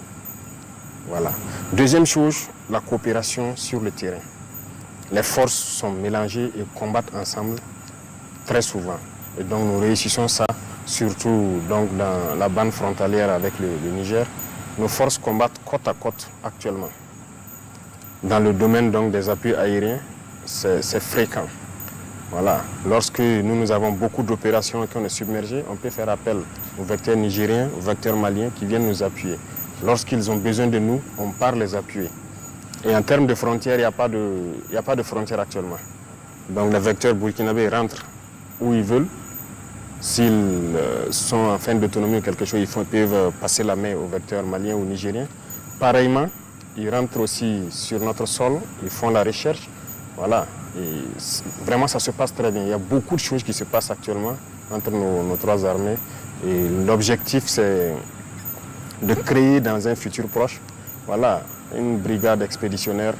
B: Voilà. Deuxième chose, la coopération sur le terrain. Les forces sont mélangées et combattent ensemble très souvent. Et donc nous réussissons ça, surtout donc, dans la bande frontalière avec le Niger. Nos forces combattent côte à côte actuellement. Dans le domaine donc, des appuis aériens, c'est fréquent. Voilà. Lorsque nous avons beaucoup d'opérations et qu'on est submergé, on peut faire appel aux vecteurs nigériens, aux vecteurs maliens qui viennent nous appuyer. Lorsqu'ils ont besoin de nous, on part les appuyer. Et en termes de frontières, il n'y a pas de frontières actuellement. Donc les vecteurs burkinabés rentrent où ils veulent. S'ils sont en fin d'autonomie ou quelque chose, ils peuvent passer la main aux vecteurs maliens ou nigériens. Pareillement, ils rentrent aussi sur notre sol, ils font la recherche. Voilà. Et vraiment, ça se passe très bien. Il y a beaucoup de choses qui se passent actuellement entre nos trois armées. Et l'objectif, c'est de créer dans un futur proche, voilà, une brigade expéditionnaire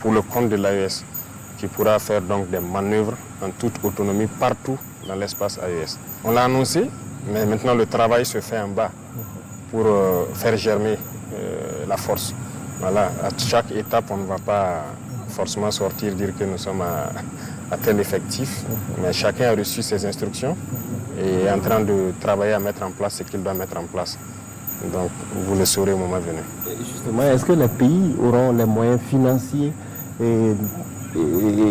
B: pour le compte de l'AES qui pourra faire donc des manœuvres en toute autonomie partout dans l'espace AES. On l'a annoncé, mais maintenant le travail se fait en bas pour faire germer la force. Voilà, à chaque étape, on ne va pas forcément sortir, dire que nous sommes à tel effectif, mais chacun a reçu ses instructions et est en train de travailler à mettre en place ce qu'il doit mettre en place. Donc, vous le saurez au moment venu.
A: Justement, est-ce que les pays auront les moyens financiers et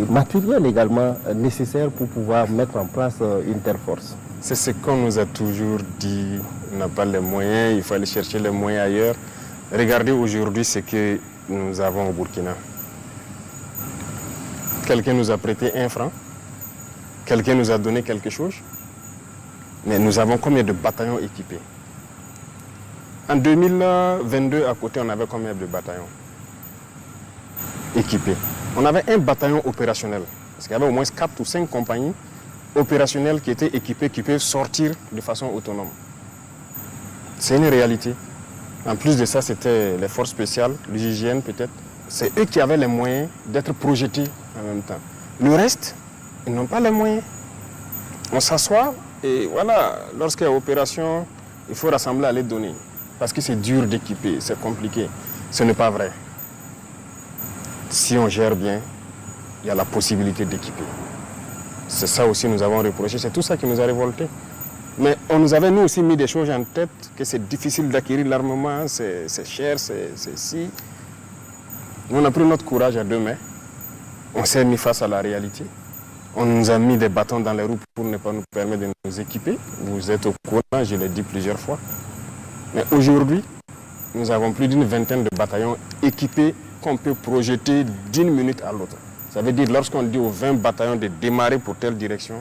A: matériels également nécessaires pour pouvoir mettre en place une telle force?
B: C'est ce qu'on nous a toujours dit. On n'a pas les moyens, il faut aller chercher les moyens ailleurs. Regardez aujourd'hui ce que nous avons au Burkina. Quelqu'un nous a prêté 1 franc, quelqu'un nous a donné quelque chose, mais nous avons combien de bataillons équipés? En 2022, à côté, on avait combien de bataillons équipés? On avait un bataillon opérationnel, parce qu'il y avait au moins 4 ou 5 compagnies opérationnelles qui étaient équipées, qui peuvent sortir de façon autonome. C'est une réalité. En plus de ça, c'était les forces spéciales, l'UGGN peut-être. C'est eux qui avaient les moyens d'être projetés en même temps. Le reste, ils n'ont pas les moyens. On s'assoit et voilà, lorsqu'il y a opération, il faut rassembler à les donner. Parce que c'est dur d'équiper, c'est compliqué. Ce n'est pas vrai. Si on gère bien, il y a la possibilité d'équiper. C'est ça aussi que nous avons reproché, c'est tout ça qui nous a révoltés. Mais on nous avait nous aussi mis des choses en tête, que c'est difficile d'acquérir l'armement, c'est cher, c'est si. Nous, on a pris notre courage à 2 mains, on s'est mis face à la réalité. On nous a mis des bâtons dans les roues pour ne pas nous permettre de nous équiper. Vous êtes au courant, je l'ai dit plusieurs fois. Mais aujourd'hui, nous avons plus d'une vingtaine de bataillons équipés qu'on peut projeter d'une minute à l'autre. Ça veut dire, lorsqu'on dit aux 20 bataillons de démarrer pour telle direction,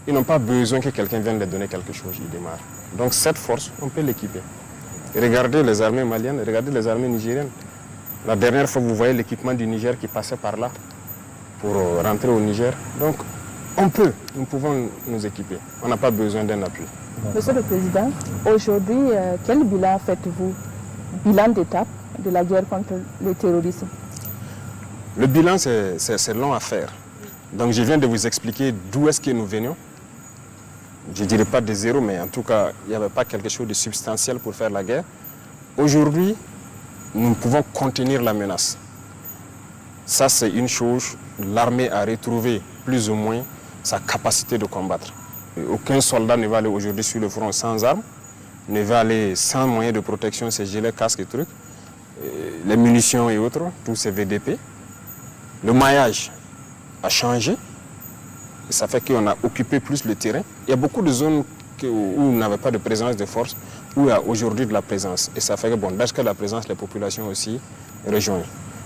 B: ils n'ont pas besoin que quelqu'un vienne leur donner quelque chose, ils démarrent. Donc cette force, on peut l'équiper. Regardez les armées maliennes, regardez les armées nigériennes. La dernière fois, vous voyez l'équipement du Niger qui passait par là pour rentrer au Niger. Donc nous pouvons nous équiper. On n'a pas besoin d'un appui.
C: Monsieur le Président, aujourd'hui, quel bilan faites-vous? Bilan d'étape de la guerre contre le terrorisme?
B: Le bilan, c'est long à faire. Donc je viens de vous expliquer d'où est-ce que nous venions. Je ne dirais pas de zéro, mais en tout cas, il n'y avait pas quelque chose de substantiel pour faire la guerre. Aujourd'hui, nous pouvons contenir la menace. Ça, c'est une chose. L'armée a retrouvé plus ou moins sa capacité de combattre. Aucun soldat ne va aller aujourd'hui sur le front sans armes, ne va aller sans moyens de protection, ses gilets, casques et trucs, les munitions et autres, tous ces VDP. Le maillage a changé, et ça fait qu'on a occupé plus le terrain. Il y a beaucoup de zones où on n'avait pas de présence de force, où il y a aujourd'hui de la présence. Et ça fait que, bon, dès que la présence, les populations aussi rejoignent.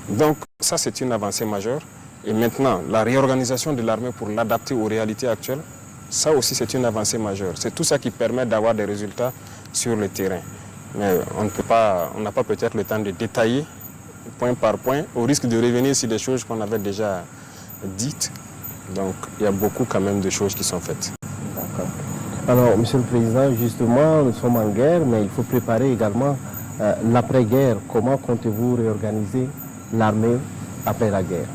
B: Donc ça, c'est une avancée majeure. Et maintenant, la réorganisation de l'armée pour l'adapter aux réalités actuelles, ça aussi, c'est une avancée majeure. C'est tout ça qui permet d'avoir des résultats sur le terrain. Mais on n'a pas peut-être le temps de détailler point par point, au risque de revenir sur des choses qu'on avait déjà dites. Donc, il y a beaucoup quand même de choses qui sont faites.
A: D'accord. Alors, Monsieur le Président, justement, nous sommes en guerre, mais il faut préparer également l'après-guerre. Comment comptez-vous réorganiser l'armée après la guerre?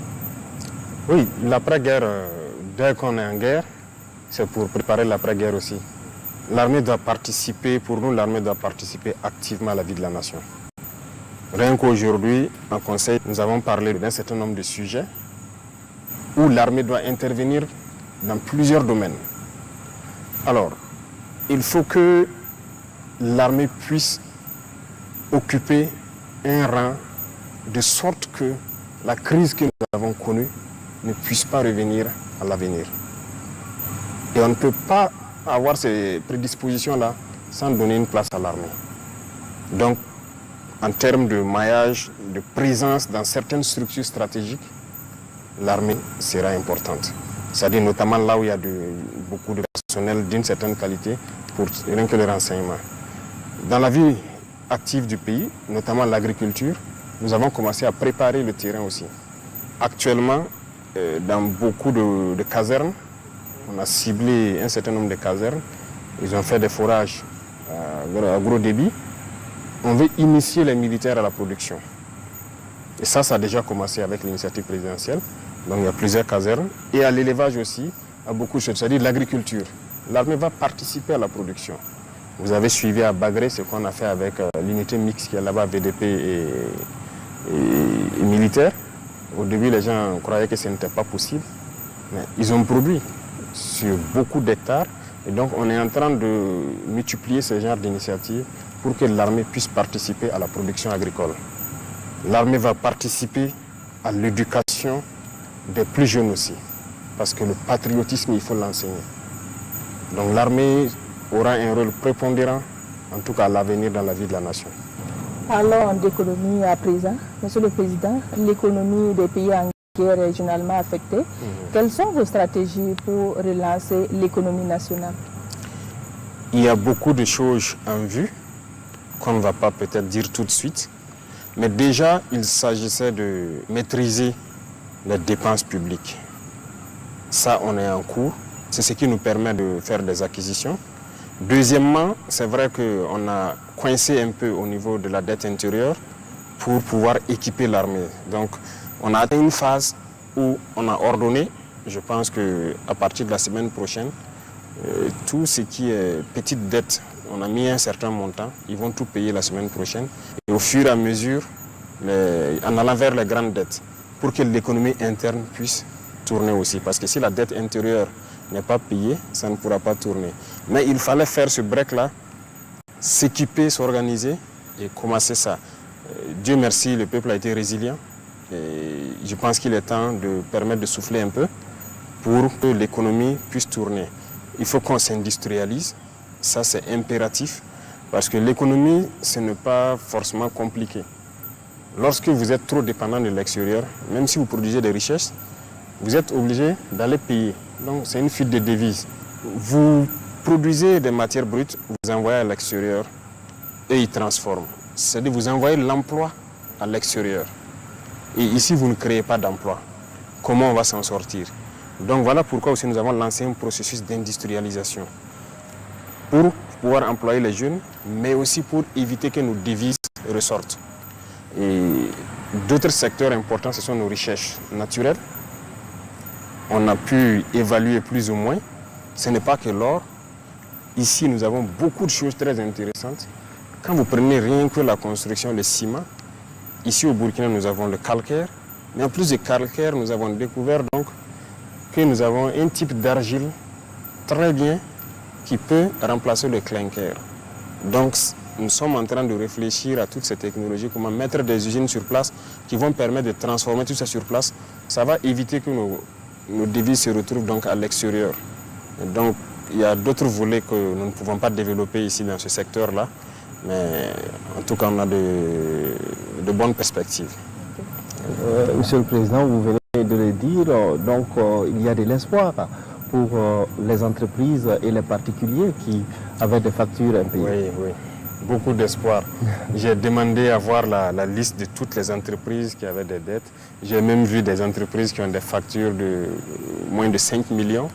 B: Oui, l'après-guerre, dès qu'on est en guerre, c'est pour préparer l'après-guerre aussi. L'armée doit participer, pour nous, l'armée doit participer activement à la vie de la nation. Rien qu'aujourd'hui, en Conseil, nous avons parlé d'un certain nombre de sujets où l'armée doit intervenir dans plusieurs domaines. Alors, il faut que l'armée puisse occuper un rang de sorte que la crise que nous avons connue ne puisse pas revenir à l'avenir. Et on ne peut pas avoir ces prédispositions-là sans donner une place à l'armée. Donc, en termes de maillage, de présence dans certaines structures stratégiques, l'armée sera importante. C'est-à-dire notamment là où il y a beaucoup de personnel d'une certaine qualité pour rien que le renseignement. Dans la vie active du pays, notamment l'agriculture, nous avons commencé à préparer le terrain aussi. Actuellement, dans beaucoup de casernes, on a ciblé un certain nombre de casernes. Ils ont fait des forages à gros débit. On veut initier les militaires à la production. Et ça a déjà commencé avec l'initiative présidentielle. Donc il y a plusieurs casernes. Et à l'élevage aussi, à beaucoup de choses, c'est-à-dire l'agriculture. L'armée va participer à la production. Vous avez suivi à Bagré ce qu'on a fait avec l'unité mixte qui est là-bas, VDP et militaire. Au début, les gens croyaient que ce n'était pas possible. Mais ils ont produit sur beaucoup d'hectares. Et donc on est en train de multiplier ce genre d'initiatives pour que l'armée puisse participer à la production agricole. L'armée va participer à l'éducation des plus jeunes aussi, parce que le patriotisme, il faut l'enseigner. Donc l'armée aura un rôle prépondérant, en tout cas à l'avenir dans la vie de la nation.
C: Parlons d'économie à présent. Monsieur le Président, l'économie des pays en guerre est régionalement affectée. Quelles sont vos stratégies pour relancer l'économie nationale?
B: Il y a beaucoup de choses en vue qu'on ne va pas peut-être dire tout de suite. Mais déjà, il s'agissait de maîtriser les dépenses publiques. Ça, on est en cours. C'est ce qui nous permet de faire des acquisitions. Deuxièmement, c'est vrai qu'on a coincé un peu au niveau de la dette intérieure pour pouvoir équiper l'armée. Donc, on a atteint une phase où on a ordonné, je pense qu'à partir de la semaine prochaine, tout ce qui est petite dette, on a mis un certain montant, ils vont tout payer la semaine prochaine. Et au fur et à mesure, en allant vers les grandes dettes, pour que l'économie interne puisse tourner aussi. Parce que si la dette intérieure n'est pas payée, ça ne pourra pas tourner. Mais il fallait faire ce break-là, s'équiper, s'organiser et commencer ça. Dieu merci, le peuple a été résilient. Et je pense qu'il est temps de permettre de souffler un peu pour que l'économie puisse tourner. Il faut qu'on s'industrialise, ça c'est impératif, parce que l'économie, ce n'est pas forcément compliqué. Lorsque vous êtes trop dépendant de l'extérieur, même si vous produisez des richesses, vous êtes obligé d'aller payer. Donc c'est une fuite de devises. Vous produisez des matières brutes, vous envoyez à l'extérieur et ils transforment. C'est-à-dire vous envoyez l'emploi à l'extérieur. Et ici, vous ne créez pas d'emploi. Comment on va s'en sortir? Donc voilà pourquoi aussi nous avons lancé un processus d'industrialisation pour pouvoir employer les jeunes, mais aussi pour éviter que nos devises ressortent. Et d'autres secteurs importants, ce sont nos richesses naturelles. On a pu évaluer plus ou moins. Ce n'est pas que l'or. Ici, nous avons beaucoup de choses très intéressantes. Quand vous prenez rien que la construction, le ciment, ici au Burkina, nous avons le calcaire. Mais en plus du calcaire, nous avons découvert donc que nous avons un type d'argile très bien qui peut remplacer le clinker. Donc, nous sommes en train de réfléchir à toutes ces technologies, comment mettre des usines sur place qui vont permettre de transformer tout ça sur place. Ça va éviter que nos devises se retrouvent donc à l'extérieur. Donc, il y a d'autres volets que nous ne pouvons pas développer ici dans ce secteur-là, mais en tout cas, on a de bonnes perspectives.
A: Monsieur le Président, vous venez de le dire, donc il y a de l'espoir pour les entreprises et les particuliers qui avaient des factures impayées.
B: Oui, oui, beaucoup d'espoir. J'ai demandé à voir la liste de toutes les entreprises qui avaient des dettes. J'ai même vu des entreprises qui ont des factures de moins de 5 millions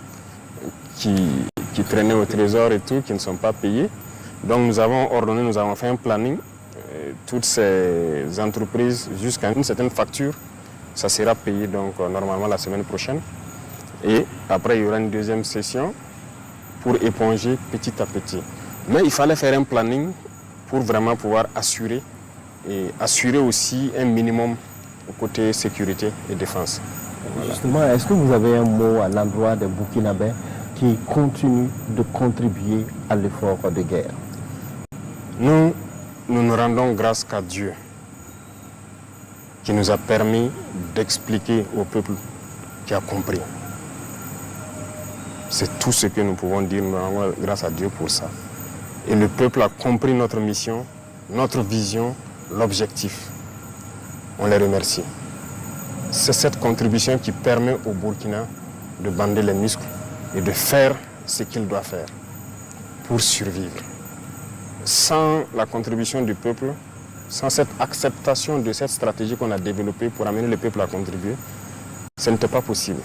B: qui traînaient au trésor et tout, qui ne sont pas payées. Donc nous avons ordonné, nous avons fait un planning. Toutes ces entreprises, jusqu'à une certaine facture, ça sera payé donc normalement la semaine prochaine. Et après, il y aura une deuxième session pour éponger petit à petit. Mais il fallait faire un planning pour vraiment pouvoir assurer et assurer aussi un minimum au côté sécurité et défense.
A: Voilà. Justement, est-ce que vous avez un mot à l'endroit des Burkinabés qui continuent de contribuer à l'effort de guerre?
B: Nous ne rendons grâce qu'à Dieu qui nous a permis d'expliquer au peuple qui a compris. C'est tout ce que nous pouvons dire, nous rendons grâce à Dieu pour ça. Et le peuple a compris notre mission, notre vision, l'objectif. On les remercie. C'est cette contribution qui permet au Burkina de bander les muscles et de faire ce qu'il doit faire pour survivre. Sans la contribution du peuple, sans cette acceptation de cette stratégie qu'on a développée pour amener le peuple à contribuer, ce n'était pas possible.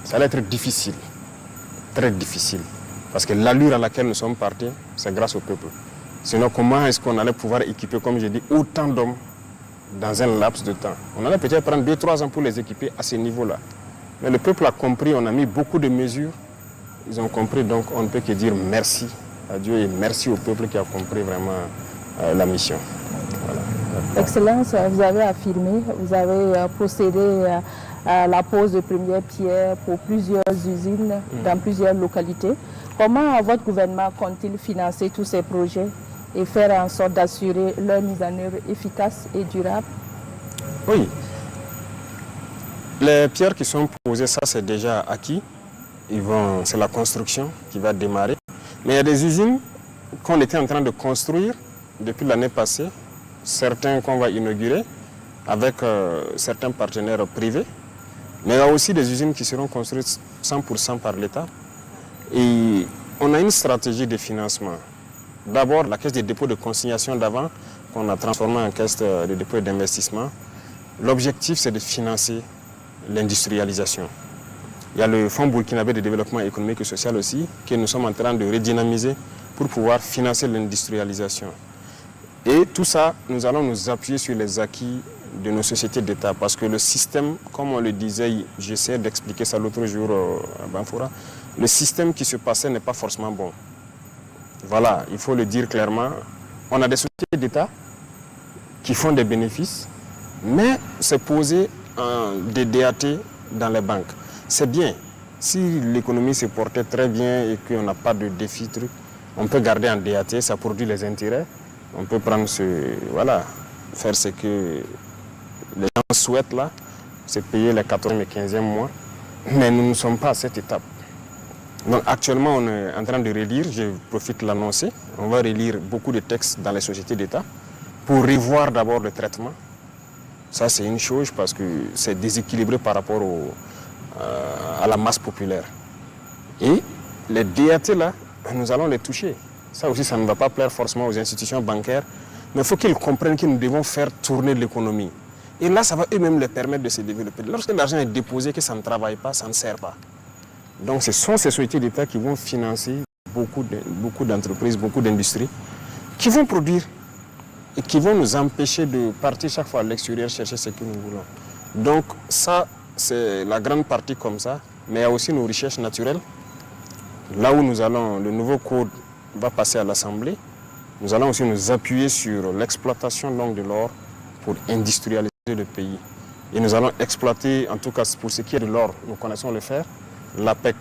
B: Ça allait être difficile, très difficile. Parce que l'allure à laquelle nous sommes partis, c'est grâce au peuple. Sinon, comment est-ce qu'on allait pouvoir équiper, comme je dis, autant d'hommes dans un laps de temps? On allait peut-être prendre 2-3 ans pour les équiper à ce niveau-là. Mais le peuple a compris, on a mis beaucoup de mesures. Ils ont compris, donc on ne peut que dire merci à Dieu et merci au peuple qui a compris vraiment la mission. Voilà.
C: Excellence, vous avez affirmé, vous avez procédé à la pose de première pierre pour plusieurs usines dans plusieurs localités. Comment votre gouvernement compte-t-il financer tous ces projets et faire en sorte d'assurer leur mise en œuvre efficace et durable?
B: Oui. Les pierres qui sont posées, ça c'est déjà acquis. C'est la construction qui va démarrer. Mais il y a des usines qu'on était en train de construire depuis l'année passée, certains qu'on va inaugurer avec certains partenaires privés. Mais il y a aussi des usines qui seront construites 100% par l'État. Et on a une stratégie de financement. D'abord, la caisse de dépôt de consignation d'avant, qu'on a transformée en caisse de dépôt d'investissement. L'objectif, c'est de financer l'industrialisation. Il y a le Fonds burkinabé de développement économique et social aussi, que nous sommes en train de redynamiser pour pouvoir financer l'industrialisation. Et tout ça, nous allons nous appuyer sur les acquis de nos sociétés d'État. Parce que le système, comme on le disait, j'essaie d'expliquer ça l'autre jour à Banfoura, le système qui se passait n'est pas forcément bon. Voilà, il faut le dire clairement. On a des sociétés d'État qui font des bénéfices, Mais c'est posé des DAT dans les banques. C'est bien. Si l'économie se portait très bien et qu'on n'a pas de défi, on peut garder en DAT, ça produit les intérêts. On peut prendre faire ce que les gens souhaitent là, c'est payer les 14e et 15e mois. Mais nous ne sommes pas à cette étape. Donc actuellement, on est en train de relire, je profite de l'annoncer, on va relire beaucoup de textes dans les sociétés d'État pour revoir d'abord le traitement. Ça, c'est une chose parce que c'est déséquilibré par rapport à la masse populaire. Et les DAT, là, nous allons les toucher. Ça aussi, ça ne va pas plaire forcément aux institutions bancaires, mais il faut qu'ils comprennent que nous devons faire tourner l'économie. Et là, ça va eux-mêmes les permettre de se développer. Lorsque l'argent est déposé, que ça ne travaille pas, ça ne sert pas. Donc ce sont ces sociétés d'État qui vont financer beaucoup d'entreprises, beaucoup d'industries, qui vont produire et qui vont nous empêcher de partir chaque fois à l'extérieur chercher ce que nous voulons. Donc ça, c'est la grande partie comme ça, mais il y a aussi nos recherches naturelles. Là où nous allons, le nouveau code va passer à l'Assemblée, nous allons aussi nous appuyer sur l'exploitation longue de l'or pour industrialiser le pays. Et nous allons exploiter, en tout cas pour ce qui est de l'or, nous connaissons le faire. L'APEC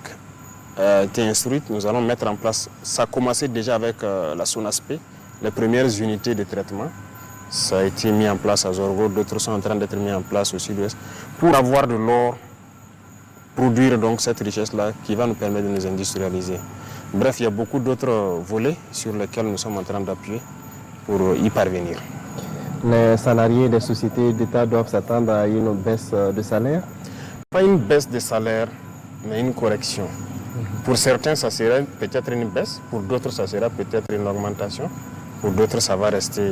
B: a été instruite, nous allons mettre en place, ça a commencé déjà avec la SONASP, les premières unités de traitement. Ça a été mis en place à Zorgo, d'autres sont en train d'être mis en place au sud-ouest, pour avoir de l'or, produire donc cette richesse-là qui va nous permettre de nous industrialiser. Bref, il y a beaucoup d'autres volets sur lesquels nous sommes en train d'appuyer pour y parvenir.
A: Les salariés des sociétés d'État doivent s'attendre à une baisse de salaire?
B: Pas une baisse de salaire, mais une correction. Pour certains, ça serait peut-être une baisse, pour d'autres, ça sera peut-être une augmentation, pour d'autres, ça va rester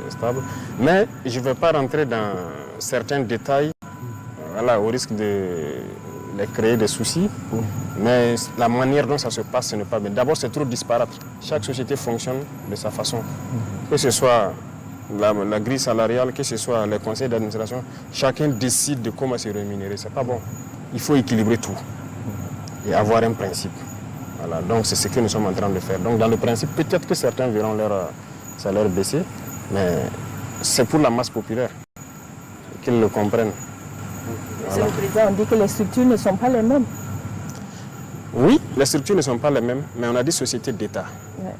B: stable. Mais je ne vais pas rentrer dans certains détails, au risque de les créer des soucis. Mais la manière dont ça se passe, ce n'est pas bien. D'abord, c'est trop disparate. Chaque société fonctionne de sa façon. Que ce soit la grille salariale, que ce soit les conseils d'administration, chacun décide de comment se rémunérer. Ce n'est pas bon. Il faut équilibrer tout et avoir un principe. Voilà, donc c'est ce que nous sommes en train de faire. Donc dans le principe, peut-être que certains verront leur salaire baisser, mais c'est pour la masse populaire qu'ils le comprennent.
C: Voilà. Le président, on dit que les structures ne sont pas les mêmes.
B: Oui, les structures ne sont pas les mêmes, mais on a dit sociétés d'État. Ouais.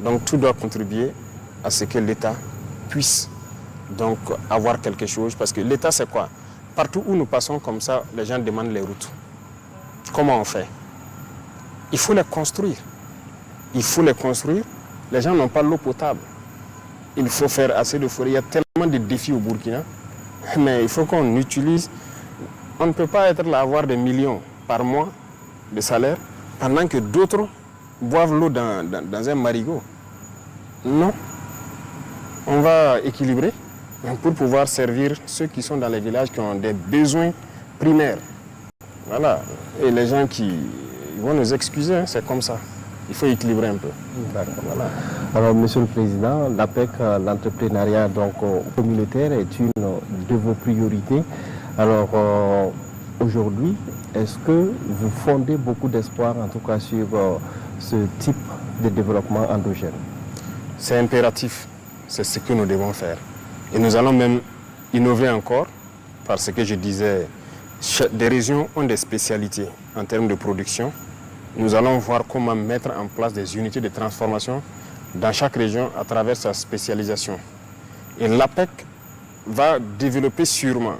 B: Donc tout doit contribuer à ce que l'État puisse donc avoir quelque chose, parce que l'État c'est quoi? Partout où nous passons comme ça, les gens demandent les routes. Comment on fait? Il faut les construire. Il faut les construire. Les gens n'ont pas l'eau potable. Il faut faire assez de forêts. Il y a tellement de défis au Burkina. Mais il faut qu'on utilise. On ne peut pas être là à avoir des millions par mois de salaire pendant que d'autres boivent l'eau dans un marigot. Non. On va équilibrer pour pouvoir servir ceux qui sont dans les villages qui ont des besoins primaires. Voilà. Et les gens qui vont nous excuser, hein, c'est comme ça. Il faut équilibrer un peu.
A: Voilà. Alors, Monsieur le Président, l'APEC, l'entrepreneuriat communautaire est une de vos priorités. Alors, aujourd'hui, est-ce que vous fondez beaucoup d'espoir, en tout cas, sur ce type de développement endogène?
B: C'est impératif. C'est ce que nous devons faire. Et nous allons même innover encore, parce que je disais, des régions ont des spécialités en termes de production. Nous allons voir comment mettre en place des unités de transformation dans chaque région à travers sa spécialisation. Et l'APEC va développer sûrement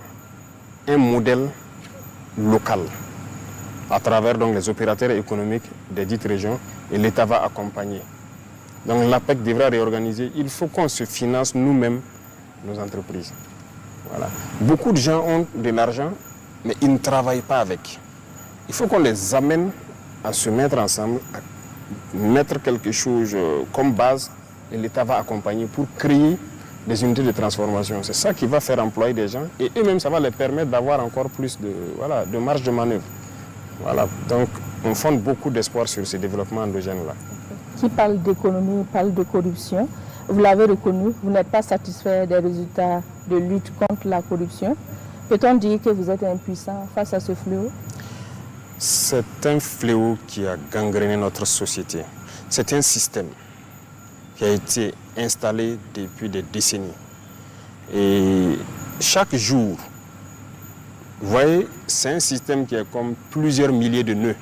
B: un modèle local à travers donc, les opérateurs économiques des dites régions et l'État va accompagner. Donc l'APEC devra réorganiser. Il faut qu'on se finance nous-mêmes nos entreprises. Voilà. Beaucoup de gens ont de l'argent, mais ils ne travaillent pas avec. Il faut qu'on les amène à se mettre ensemble, à mettre quelque chose comme base et l'État va accompagner pour créer des unités de transformation. C'est ça qui va faire employer des gens et eux-mêmes, ça va les permettre d'avoir encore plus de marge de manœuvre. Voilà. Donc, on fonde beaucoup d'espoir sur ce développement endogène-là.
C: Qui parle d'économie, parle de corruption. Vous l'avez reconnu, vous n'êtes pas satisfait des résultats de lutte contre la corruption. Peut-on dire que vous êtes impuissant face à ce fléau?
B: C'est un fléau qui a gangréné notre société. C'est un système qui a été installé depuis des décennies. Et chaque jour, vous voyez, c'est un système qui est comme plusieurs milliers de nœuds.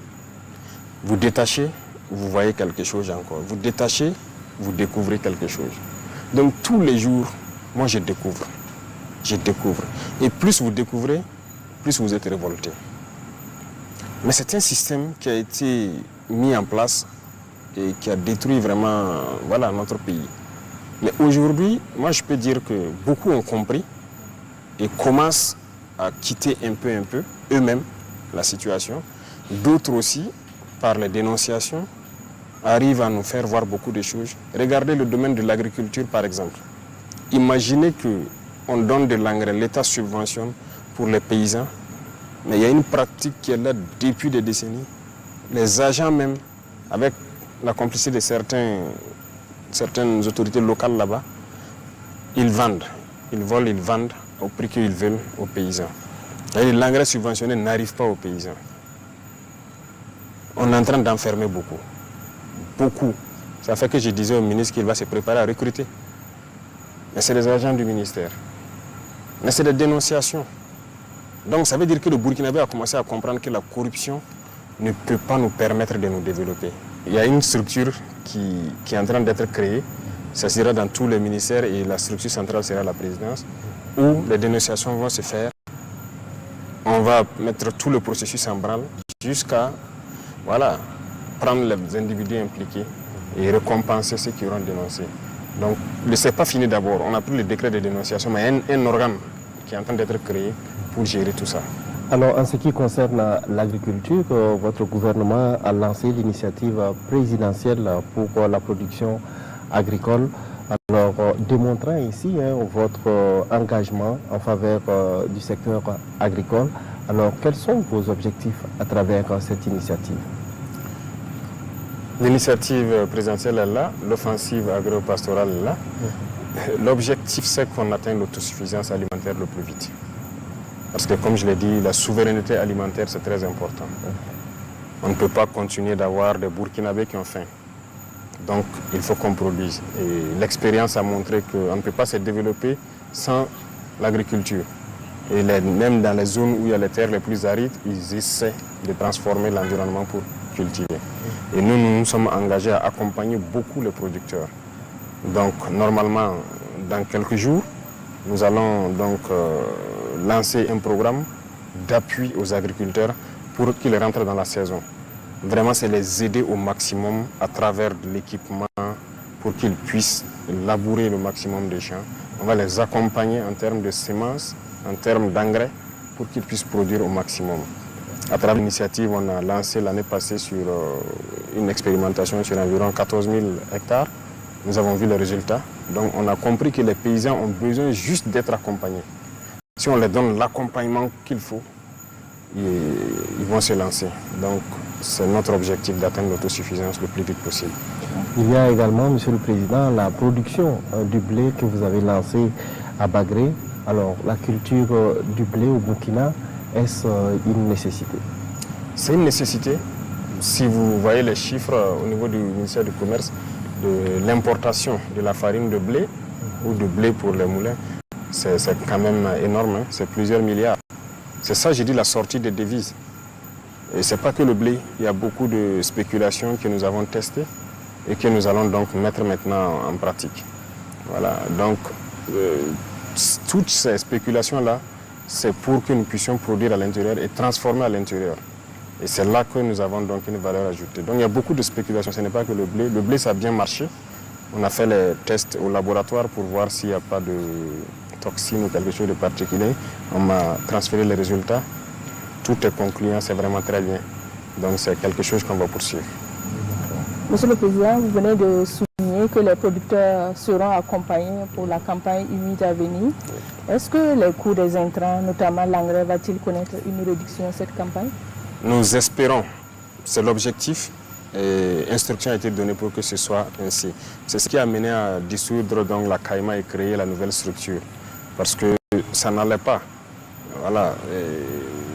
B: Vous détachez, vous voyez quelque chose encore. Vous détachez, vous découvrez quelque chose. Donc tous les jours, moi je découvre. Je découvre. Et plus vous découvrez, plus vous êtes révolté. Mais c'est un système qui a été mis en place et qui a détruit vraiment voilà, notre pays. Mais aujourd'hui, moi je peux dire que beaucoup ont compris et commencent à quitter un peu eux-mêmes la situation. D'autres aussi, par les dénonciations, arrivent à nous faire voir beaucoup de choses. Regardez le domaine de l'agriculture par exemple. Imaginez qu'on donne de l'engrais, l'État subventionne pour les paysans, mais il y a une pratique qui est là depuis des décennies. Les agents même, avec la complicité de certaines autorités locales là-bas, ils vendent, ils volent, ils vendent au prix qu'ils veulent aux paysans. L'engrais subventionné n'arrive pas aux paysans. On est en train d'enfermer beaucoup. Beaucoup. Ça fait que je disais au ministre qu'il va se préparer à recruter. Mais c'est les agents du ministère. Mais c'est des dénonciations. Donc ça veut dire que le Burkinabé a commencé à comprendre que la corruption ne peut pas nous permettre de nous développer. Il y a une structure qui est en train d'être créée. Ça sera dans tous les ministères et la structure centrale sera la présidence, où les dénonciations vont se faire. On va mettre tout le processus en branle jusqu'à voilà, prendre les individus impliqués et récompenser ceux qui auront dénoncé. Donc, ce n'est pas fini d'abord. On a pris le décret de dénonciation, mais il y a un organe qui est en train d'être créé pour gérer tout ça.
A: Alors, en ce qui concerne l'agriculture, votre gouvernement a lancé l'initiative présidentielle pour la production agricole. Alors, démontrant ici votre engagement en faveur du secteur agricole, alors quels sont vos objectifs à travers cette initiative?
B: L'initiative présidentielle est là, l'offensive agro-pastorale est là. L'objectif, c'est qu'on atteigne l'autosuffisance alimentaire le plus vite. Parce que, comme je l'ai dit, la souveraineté alimentaire, c'est très important. On ne peut pas continuer d'avoir des Burkinabés qui ont faim. Donc, il faut qu'on produise. Et l'expérience a montré qu'on ne peut pas se développer sans l'agriculture. Et même dans les zones où il y a les terres les plus arides, ils essaient de transformer l'environnement pour cultiver. Et nous nous sommes engagés à accompagner beaucoup les producteurs. Donc, normalement, dans quelques jours, nous allons donc lancer un programme d'appui aux agriculteurs pour qu'ils rentrent dans la saison. Vraiment, c'est les aider au maximum à travers de l'équipement pour qu'ils puissent labourer le maximum des champs. On va les accompagner en termes de semences, en termes d'engrais, pour qu'ils puissent produire au maximum. À travers l'initiative, on a lancé l'année passée sur une expérimentation sur environ 14 000 hectares. Nous avons vu les résultats. Donc on a compris que les paysans ont besoin juste d'être accompagnés. Si on leur donne l'accompagnement qu'il faut, ils vont se lancer. Donc c'est notre objectif d'atteindre l'autosuffisance le plus vite possible.
A: Il y a également, Monsieur le Président, la production du blé que vous avez lancé à Bagré. Alors la culture du blé au Burkina, est-ce une nécessité?
B: C'est une nécessité. Si vous voyez les chiffres au niveau du ministère du Commerce, de l'importation de la farine de blé ou de blé pour les moulins, c'est quand même énorme, c'est plusieurs milliards. C'est ça, j'ai dit, la sortie des devises. Et ce n'est pas que le blé, il y a beaucoup de spéculations que nous avons testées et que nous allons donc mettre maintenant en pratique. Voilà, donc toutes ces spéculations-là, c'est pour que nous puissions produire à l'intérieur et transformer à l'intérieur. Et c'est là que nous avons donc une valeur ajoutée. Donc il y a beaucoup de spéculations, ce n'est pas que le blé. Le blé, ça a bien marché. On a fait les tests au laboratoire pour voir s'il n'y a pas de toxines ou quelque chose de particulier. On m'a transféré les résultats. Tout est concluant, c'est vraiment très bien. Donc c'est quelque chose qu'on va poursuivre.
C: Monsieur le Président, vous venez de souligner que les producteurs seront accompagnés pour la campagne humide à venir. Est-ce que les coûts des intrants, notamment l'engrais, va-t-il connaître une réduction cette campagne?
B: Nous espérons, c'est l'objectif, et instruction a été donnée pour que ce soit ainsi. C'est ce qui a mené à dissoudre donc la CAIMA et créer la nouvelle structure, parce que ça n'allait pas. Voilà,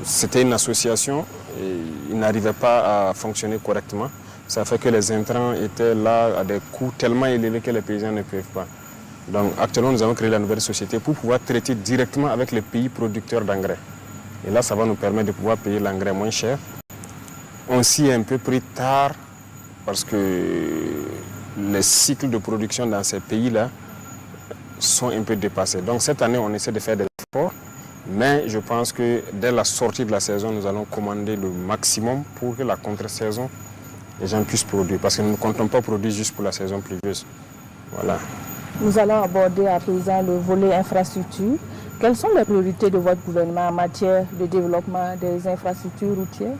B: c'était une association et il n'arrivait pas à fonctionner correctement. Ça fait que les intrants étaient là à des coûts tellement élevés que les paysans ne peuvent pas. Donc actuellement, nous avons créé la nouvelle société pour pouvoir traiter directement avec les pays producteurs d'engrais. Et là, ça va nous permettre de pouvoir payer l'engrais moins cher. On s'y est un peu pris tard parce que les cycles de production dans ces pays-là sont un peu dépassés. Donc cette année, on essaie de faire des efforts, mais je pense que dès la sortie de la saison, nous allons commander le maximum pour que la contre-saison, les gens puissent produire. Parce que nous ne comptons pas produire juste pour la saison pluvieuse. Voilà.
C: Nous allons aborder à présent le volet infrastructure. Quelles sont les priorités de votre gouvernement en matière de développement des infrastructures routières?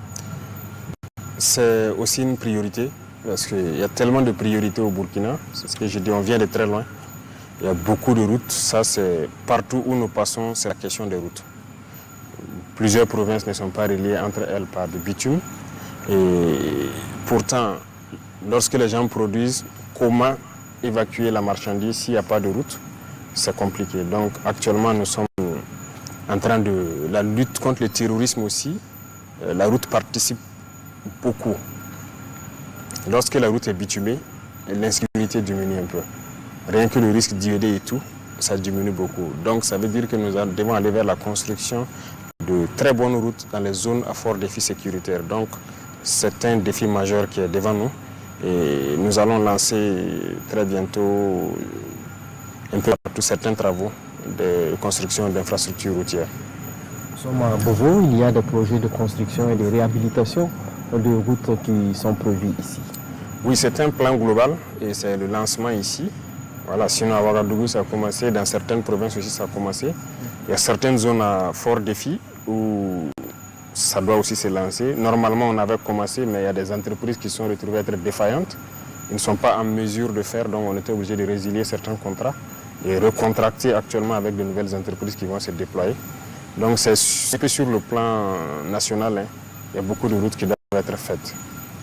B: C'est aussi une priorité, parce qu'il y a tellement de priorités au Burkina. C'est ce que je dis, on vient de très loin. Il y a beaucoup de routes. Ça, c'est partout où nous passons, c'est la question des routes. Plusieurs provinces ne sont pas reliées entre elles par du bitume. Et pourtant, lorsque les gens produisent, comment évacuer la marchandise s'il n'y a pas de route? C'est compliqué. Donc actuellement, nous sommes en train de la lutte contre le terrorisme aussi. La route participe beaucoup. Lorsque la route est bitumée, l'insécurité diminue un peu. Rien que le risque d'IED et tout, ça diminue beaucoup. Donc ça veut dire que nous devons aller vers la construction de très bonnes routes dans les zones à fort défi sécuritaire. Donc c'est un défi majeur qui est devant nous. Et nous allons lancer très bientôt un peu partout certains travaux de construction d'infrastructures routières.
A: Nous sommes à Bovo, il y a des projets de construction et de réhabilitation de routes qui sont prévus ici.
B: Oui, c'est un plan global et c'est le lancement ici. Voilà, sinon à Ouagadougou ça a commencé, dans certaines provinces aussi ça a commencé. Il y a certaines zones à fort défi où ça doit aussi se lancer. Normalement, on avait commencé, mais il y a des entreprises qui sont retrouvées être défaillantes. Ils ne sont pas en mesure de faire, donc on était obligé de résilier certains contrats et recontracter actuellement avec de nouvelles entreprises qui vont se déployer. Donc c'est un peu sur le plan national, hein. Il y a beaucoup de routes qui doivent être faites.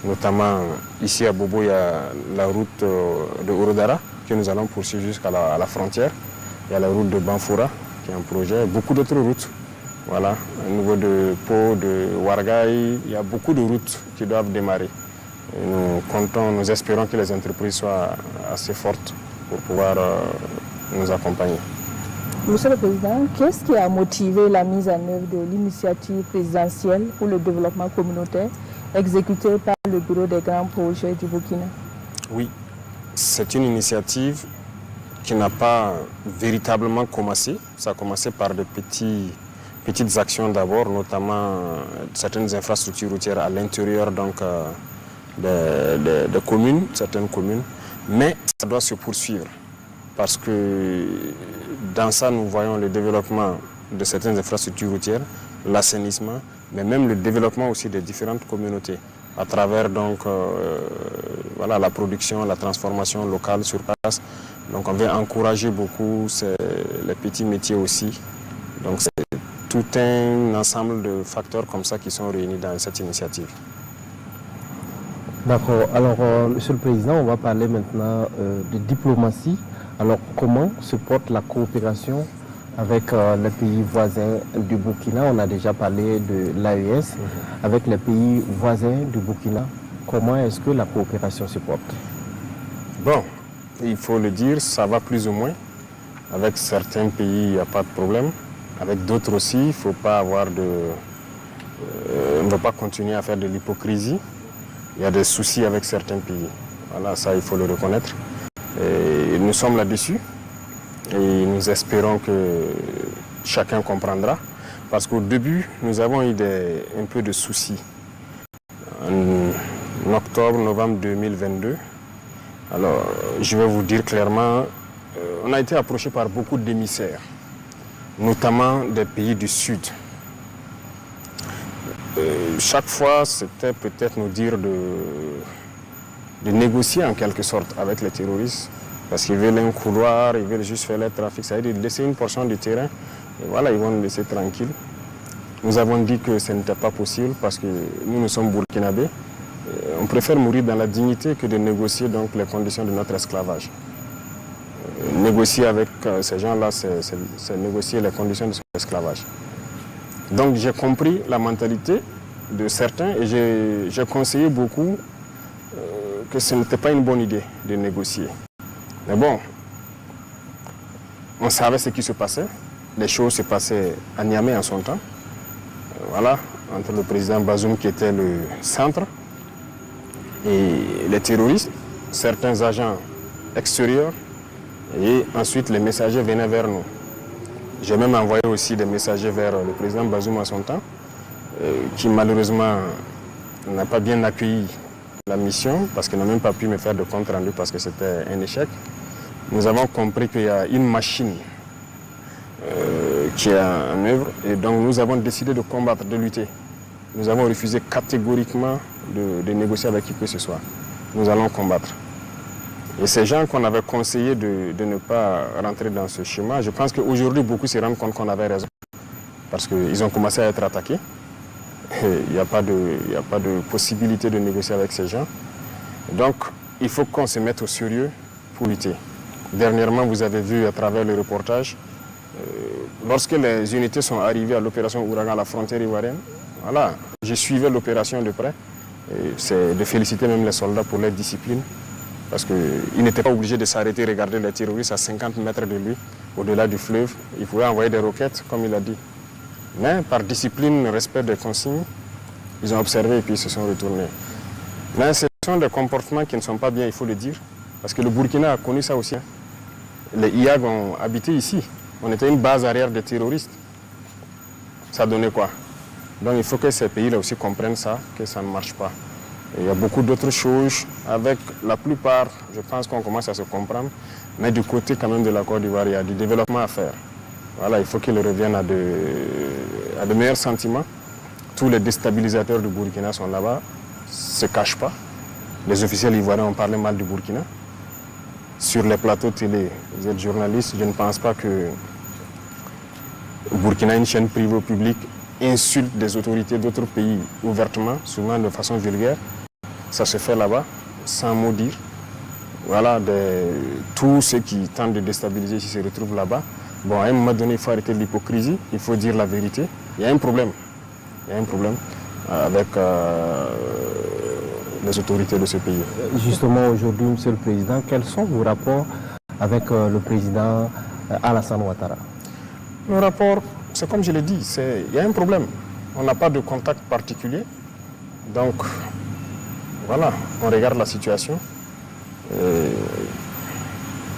B: Notamment ici à Bobo, il y a la route de Ourodara que nous allons poursuivre jusqu'à la frontière. Il y a la route de Banfoura qui est un projet, beaucoup d'autres routes. Voilà, au niveau de Pau, de Ouargaï, il y a beaucoup de routes qui doivent démarrer. Et nous espérons que les entreprises soient assez fortes pour pouvoir nous accompagner.
C: Monsieur le Président, qu'est-ce qui a motivé la mise en œuvre de l'initiative présidentielle pour le développement communautaire exécutée par le Bureau des grands projets du Burkina?
B: Oui, c'est une initiative qui n'a pas véritablement commencé. Ça a commencé par de petites actions d'abord, notamment certaines infrastructures routières à l'intérieur des communes, certaines communes. Mais ça doit se poursuivre parce que dans ça, nous voyons le développement de certaines infrastructures routières, l'assainissement, mais même le développement aussi des différentes communautés à travers voilà, la production, la transformation locale sur place. Donc on veut encourager beaucoup les petits métiers aussi. Donc c'est tout un ensemble de facteurs comme ça qui sont réunis dans cette initiative.
A: D'accord. Alors, Monsieur le Président, on va parler maintenant de diplomatie. Alors, comment se porte la coopération avec les pays voisins du Burkina? On a déjà parlé de l'AES. Avec les pays voisins du Burkina, comment est-ce que la coopération se porte?
B: Bon, il faut le dire, ça va plus ou moins. Avec certains pays, il n'y a pas de problème. Avec d'autres aussi, il ne faut pas avoir on ne va pas continuer à faire de l'hypocrisie. Il y a des soucis avec certains pays. Voilà, ça, il faut le reconnaître. Et nous sommes là-dessus et nous espérons que chacun comprendra. Parce qu'au début, nous avons eu un peu de soucis. En octobre, novembre 2022, alors je vais vous dire clairement, on a été approché par beaucoup d'émissaires, notamment des pays du Sud. Chaque fois, c'était peut-être nous dire de négocier en quelque sorte avec les terroristes, parce qu'ils veulent un couloir, ils veulent juste faire le trafic, ça veut dire laisser une portion du terrain, et voilà, ils vont nous laisser tranquilles. Nous avons dit que ce n'était pas possible parce que nous sommes burkinabés. On préfère mourir dans la dignité que de négocier donc, les conditions de notre esclavage. Négocier avec ces gens-là, c'est négocier les conditions de son esclavage. Donc j'ai compris la mentalité de certains et j'ai conseillé beaucoup que ce n'était pas une bonne idée de négocier. Mais bon, On savait ce qui se passait. Les choses se passaient à Niamey en son temps. Voilà, entre le président Bazoum qui était le centre et les terroristes, certains agents extérieurs, et ensuite les messagers venaient vers nous. J'ai même envoyé aussi des messagers vers le président Bazoum en son temps, qui malheureusement n'a pas bien accueilli la mission parce qu'il n'a même pas pu me faire de compte rendu parce que c'était un échec. Nous avons compris qu'il y a une machine qui est en œuvre et donc nous avons décidé de combattre, de lutter. Nous avons refusé catégoriquement de négocier avec qui que ce soit. Nous allons combattre. Et ces gens qu'on avait conseillé de ne pas rentrer dans ce schéma, je pense qu'aujourd'hui beaucoup se rendent compte qu'on avait raison parce qu'ils ont commencé à être attaqués. Il n'y a pas de possibilité de négocier avec ces gens. Donc, il faut qu'on se mette au sérieux pour lutter. Dernièrement, vous avez vu à travers le reportage, lorsque les unités sont arrivées à l'opération Ouragan à la frontière ivoirienne, voilà, je suivais l'opération de près. C'est de féliciter même les soldats pour leur discipline, parce qu'ils n'étaient pas obligés de s'arrêter et regarder les terroristes à 50 mètres de lui, au-delà du fleuve. Ils pouvaient envoyer des roquettes, comme il a dit. Mais par discipline, respect des consignes, ils ont observé et puis ils se sont retournés. Mais ce sont des comportements qui ne sont pas bien, il faut le dire. Parce que le Burkina a connu ça aussi. Les IAG ont habité ici. On était une base arrière des terroristes. Ça donnait quoi? Donc il faut que ces pays-là aussi comprennent ça, que ça ne marche pas. Et il y a beaucoup d'autres choses. Avec la plupart, je pense qu'on commence à se comprendre. Mais du côté quand même de la Côte d'Ivoire, il y a du développement à faire. Voilà, il faut qu'ils reviennent à de meilleurs sentiments. Tous les déstabilisateurs du Burkina sont là-bas, ne se cachent pas. Les officiels ivoiriens ont parlé mal du Burkina. Sur les plateaux télé, vous êtes journaliste, je ne pense pas que le Burkina, une chaîne privée ou publique, insulte des autorités d'autres pays ouvertement, souvent de façon vulgaire. Ça se fait là-bas, sans mot dire. Voilà, tous ceux qui tentent de déstabiliser ici se retrouvent là-bas. Bon, à un moment donné, il faut arrêter l'hypocrisie, il faut dire la vérité. Il y a un problème. Il y a un problème avec les autorités de ce pays.
A: Justement, aujourd'hui, Monsieur le Président, quels sont vos rapports avec le président Alassane Ouattara?
B: Le rapport, c'est comme je l'ai dit, il y a un problème. On n'a pas de contact particulier. Donc, voilà, on regarde la situation.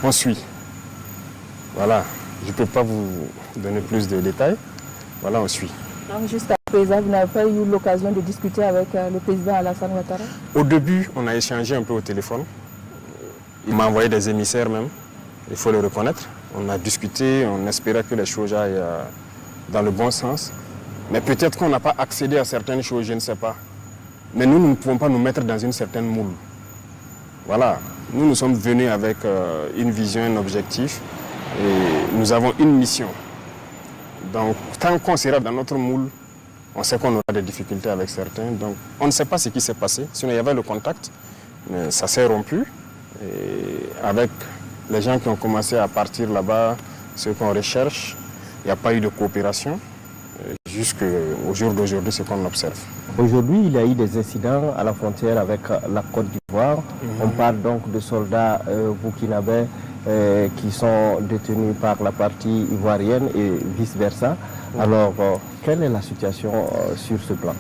B: On suit. Voilà. Je ne peux pas vous donner plus de détails. Voilà, on suit.
C: Donc, jusqu'à présent, vous n'avez pas eu l'occasion de discuter avec le président Alassane Ouattara?
B: Au début, on a échangé un peu au téléphone. Il m'a envoyé des émissaires même, il faut le reconnaître. On a discuté, on espérait que les choses aillent dans le bon sens. Mais peut-être qu'on n'a pas accédé à certaines choses, je ne sais pas. Mais nous ne pouvons pas nous mettre dans une certaine moule. Voilà, nous sommes venus avec une vision, un objectif. Et nous avons une mission. Donc, tant qu'on sera dans notre moule, on sait qu'on aura des difficultés avec certains. Donc, on ne sait pas ce qui s'est passé. Sinon, il y avait le contact, mais ça s'est rompu. Et avec les gens qui ont commencé à partir là-bas, ceux qu'on recherche, il n'y a pas eu de coopération. Jusqu'au jour d'aujourd'hui, c'est ce qu'on observe.
A: Aujourd'hui, il y a eu des incidents à la frontière avec la Côte d'Ivoire. On parle donc de soldats burkinabés qui sont détenus par la partie ivoirienne et vice-versa. Alors, quelle est la situation sur ce plan?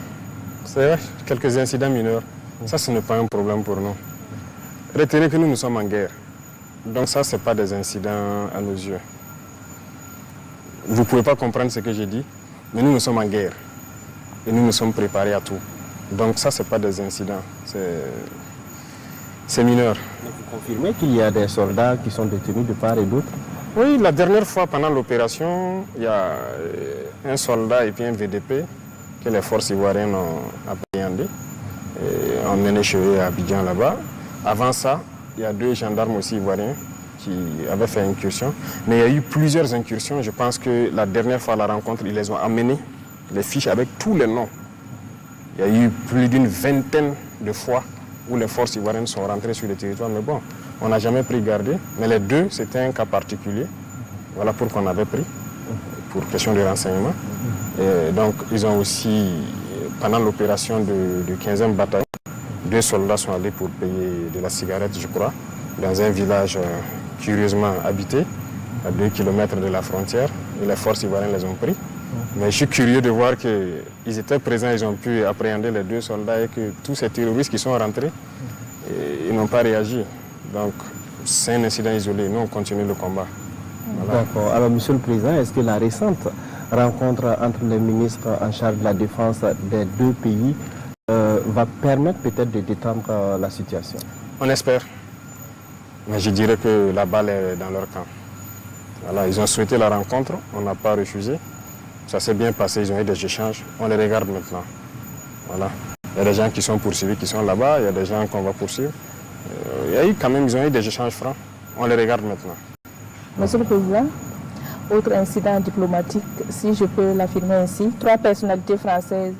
B: C'est vrai, quelques incidents mineurs. Ça, ce n'est pas un problème pour nous. Retenez que nous sommes en guerre. Donc ça, ce n'est pas des incidents à nos yeux. Vous ne pouvez pas comprendre ce que j'ai dit, mais nous sommes en guerre. Et nous sommes préparés à tout. Donc ça, ce n'est pas des incidents. C'est mineur.
A: Vous confirmez qu'il y a des soldats qui sont détenus de part et d'autre?
B: Oui, la dernière fois, pendant l'opération, il y a un soldat et puis un VDP que les forces ivoiriennes ont appréhendé. On menait chez eux à Abidjan là-bas. Avant ça, il y a 2 gendarmes aussi ivoiriens qui avaient fait incursion. Mais il y a eu plusieurs incursions. Je pense que la dernière fois à la rencontre, ils les ont amenés, les fiches avec tous les noms. Il y a eu plus d'une vingtaine de fois où les forces ivoiriennes sont rentrées sur le territoire. Mais bon, on n'a jamais pris garde. Mais les 2, c'était un cas particulier. Voilà pourquoi on avait pris, pour question de renseignement. Et donc, ils ont aussi, pendant l'opération du 15e bataillon, 2 soldats sont allés pour payer de la cigarette, je crois, dans un village curieusement habité. à 2 km de la frontière, et les forces ivoiriennes les ont pris. Mais je suis curieux de voir qu'ils étaient présents, ils ont pu appréhender les 2 soldats et que tous ces terroristes qui sont rentrés, ils n'ont pas réagi. Donc c'est un incident isolé, nous on continue le combat.
A: Voilà. D'accord. Alors Monsieur le Président, est-ce que la récente rencontre entre les ministres en charge de la défense des 2 pays va permettre peut-être de détendre la situation?
B: On espère. Mais je dirais que la balle est dans leur camp. Voilà, ils ont souhaité la rencontre, on n'a pas refusé. Ça s'est bien passé, ils ont eu des échanges, on les regarde maintenant. Voilà. Il y a des gens qui sont poursuivis, qui sont là-bas, il y a des gens qu'on va poursuivre. Il y a eu quand même, ils ont eu des échanges francs, on les regarde maintenant.
C: Monsieur le Président, autre incident diplomatique, si je peux l'affirmer ainsi, 3 personnalités françaises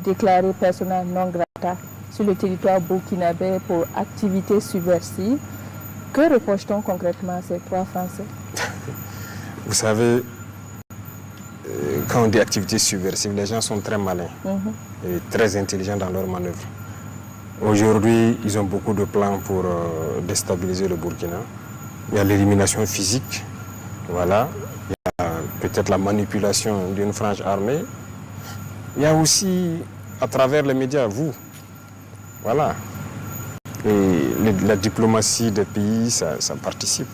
C: déclarées persona non grata sur le territoire burkinabé pour activités subversives. Que reproche-t-on concrètement à ces 3 Français?
B: Vous savez, quand on dit activités subversives, les gens sont très malins et très intelligents dans leurs manœuvres. Aujourd'hui, ils ont beaucoup de plans pour déstabiliser le Burkina. Il y a l'élimination physique, voilà. Il y a peut-être la manipulation d'une frange armée. Il y a aussi, à travers les médias, vous, voilà. Et la diplomatie des pays, ça participe.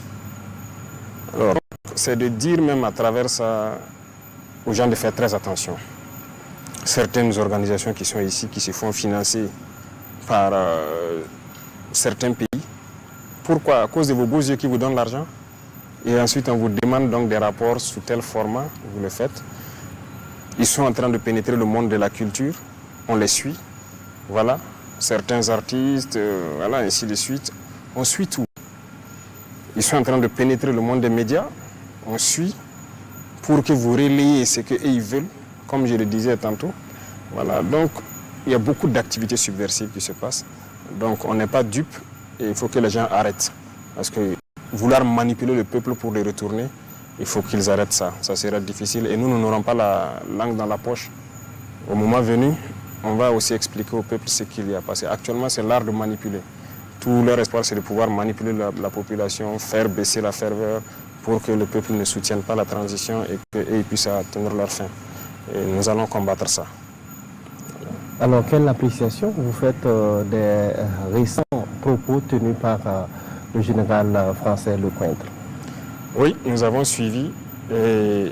B: Alors, c'est de dire même à travers ça aux gens de faire très attention. Certaines organisations qui sont ici, qui se font financer par certains pays. Pourquoi? À cause de vos beaux yeux qui vous donnent l'argent. Et ensuite, on vous demande donc des rapports sous tel format, vous le faites. Ils sont en train de pénétrer le monde de la culture. On les suit. Voilà. Certains artistes, voilà, ainsi de suite. On suit tout. Ils sont en train de pénétrer le monde des médias. On suit pour que vous relayez ce qu'ils veulent, comme je le disais tantôt. Voilà. Donc, il y a beaucoup d'activités subversives qui se passent. Donc, on n'est pas dupe et il faut que les gens arrêtent. Parce que vouloir manipuler le peuple pour les retourner, il faut qu'ils arrêtent ça. Ça sera difficile et nous n'aurons pas la langue dans la poche. Au moment venu, on va aussi expliquer au peuple ce qu'il y a passé. Actuellement, c'est l'art de manipuler. Tout leur espoir, c'est de pouvoir manipuler la population, faire baisser la ferveur pour que le peuple ne soutienne pas la transition et qu'ils puissent atteindre leur fin. Et nous allons combattre ça.
A: Alors, quelle appréciation vous faites des récents propos tenus par le général français Lecointre?
B: Oui, nous avons suivi et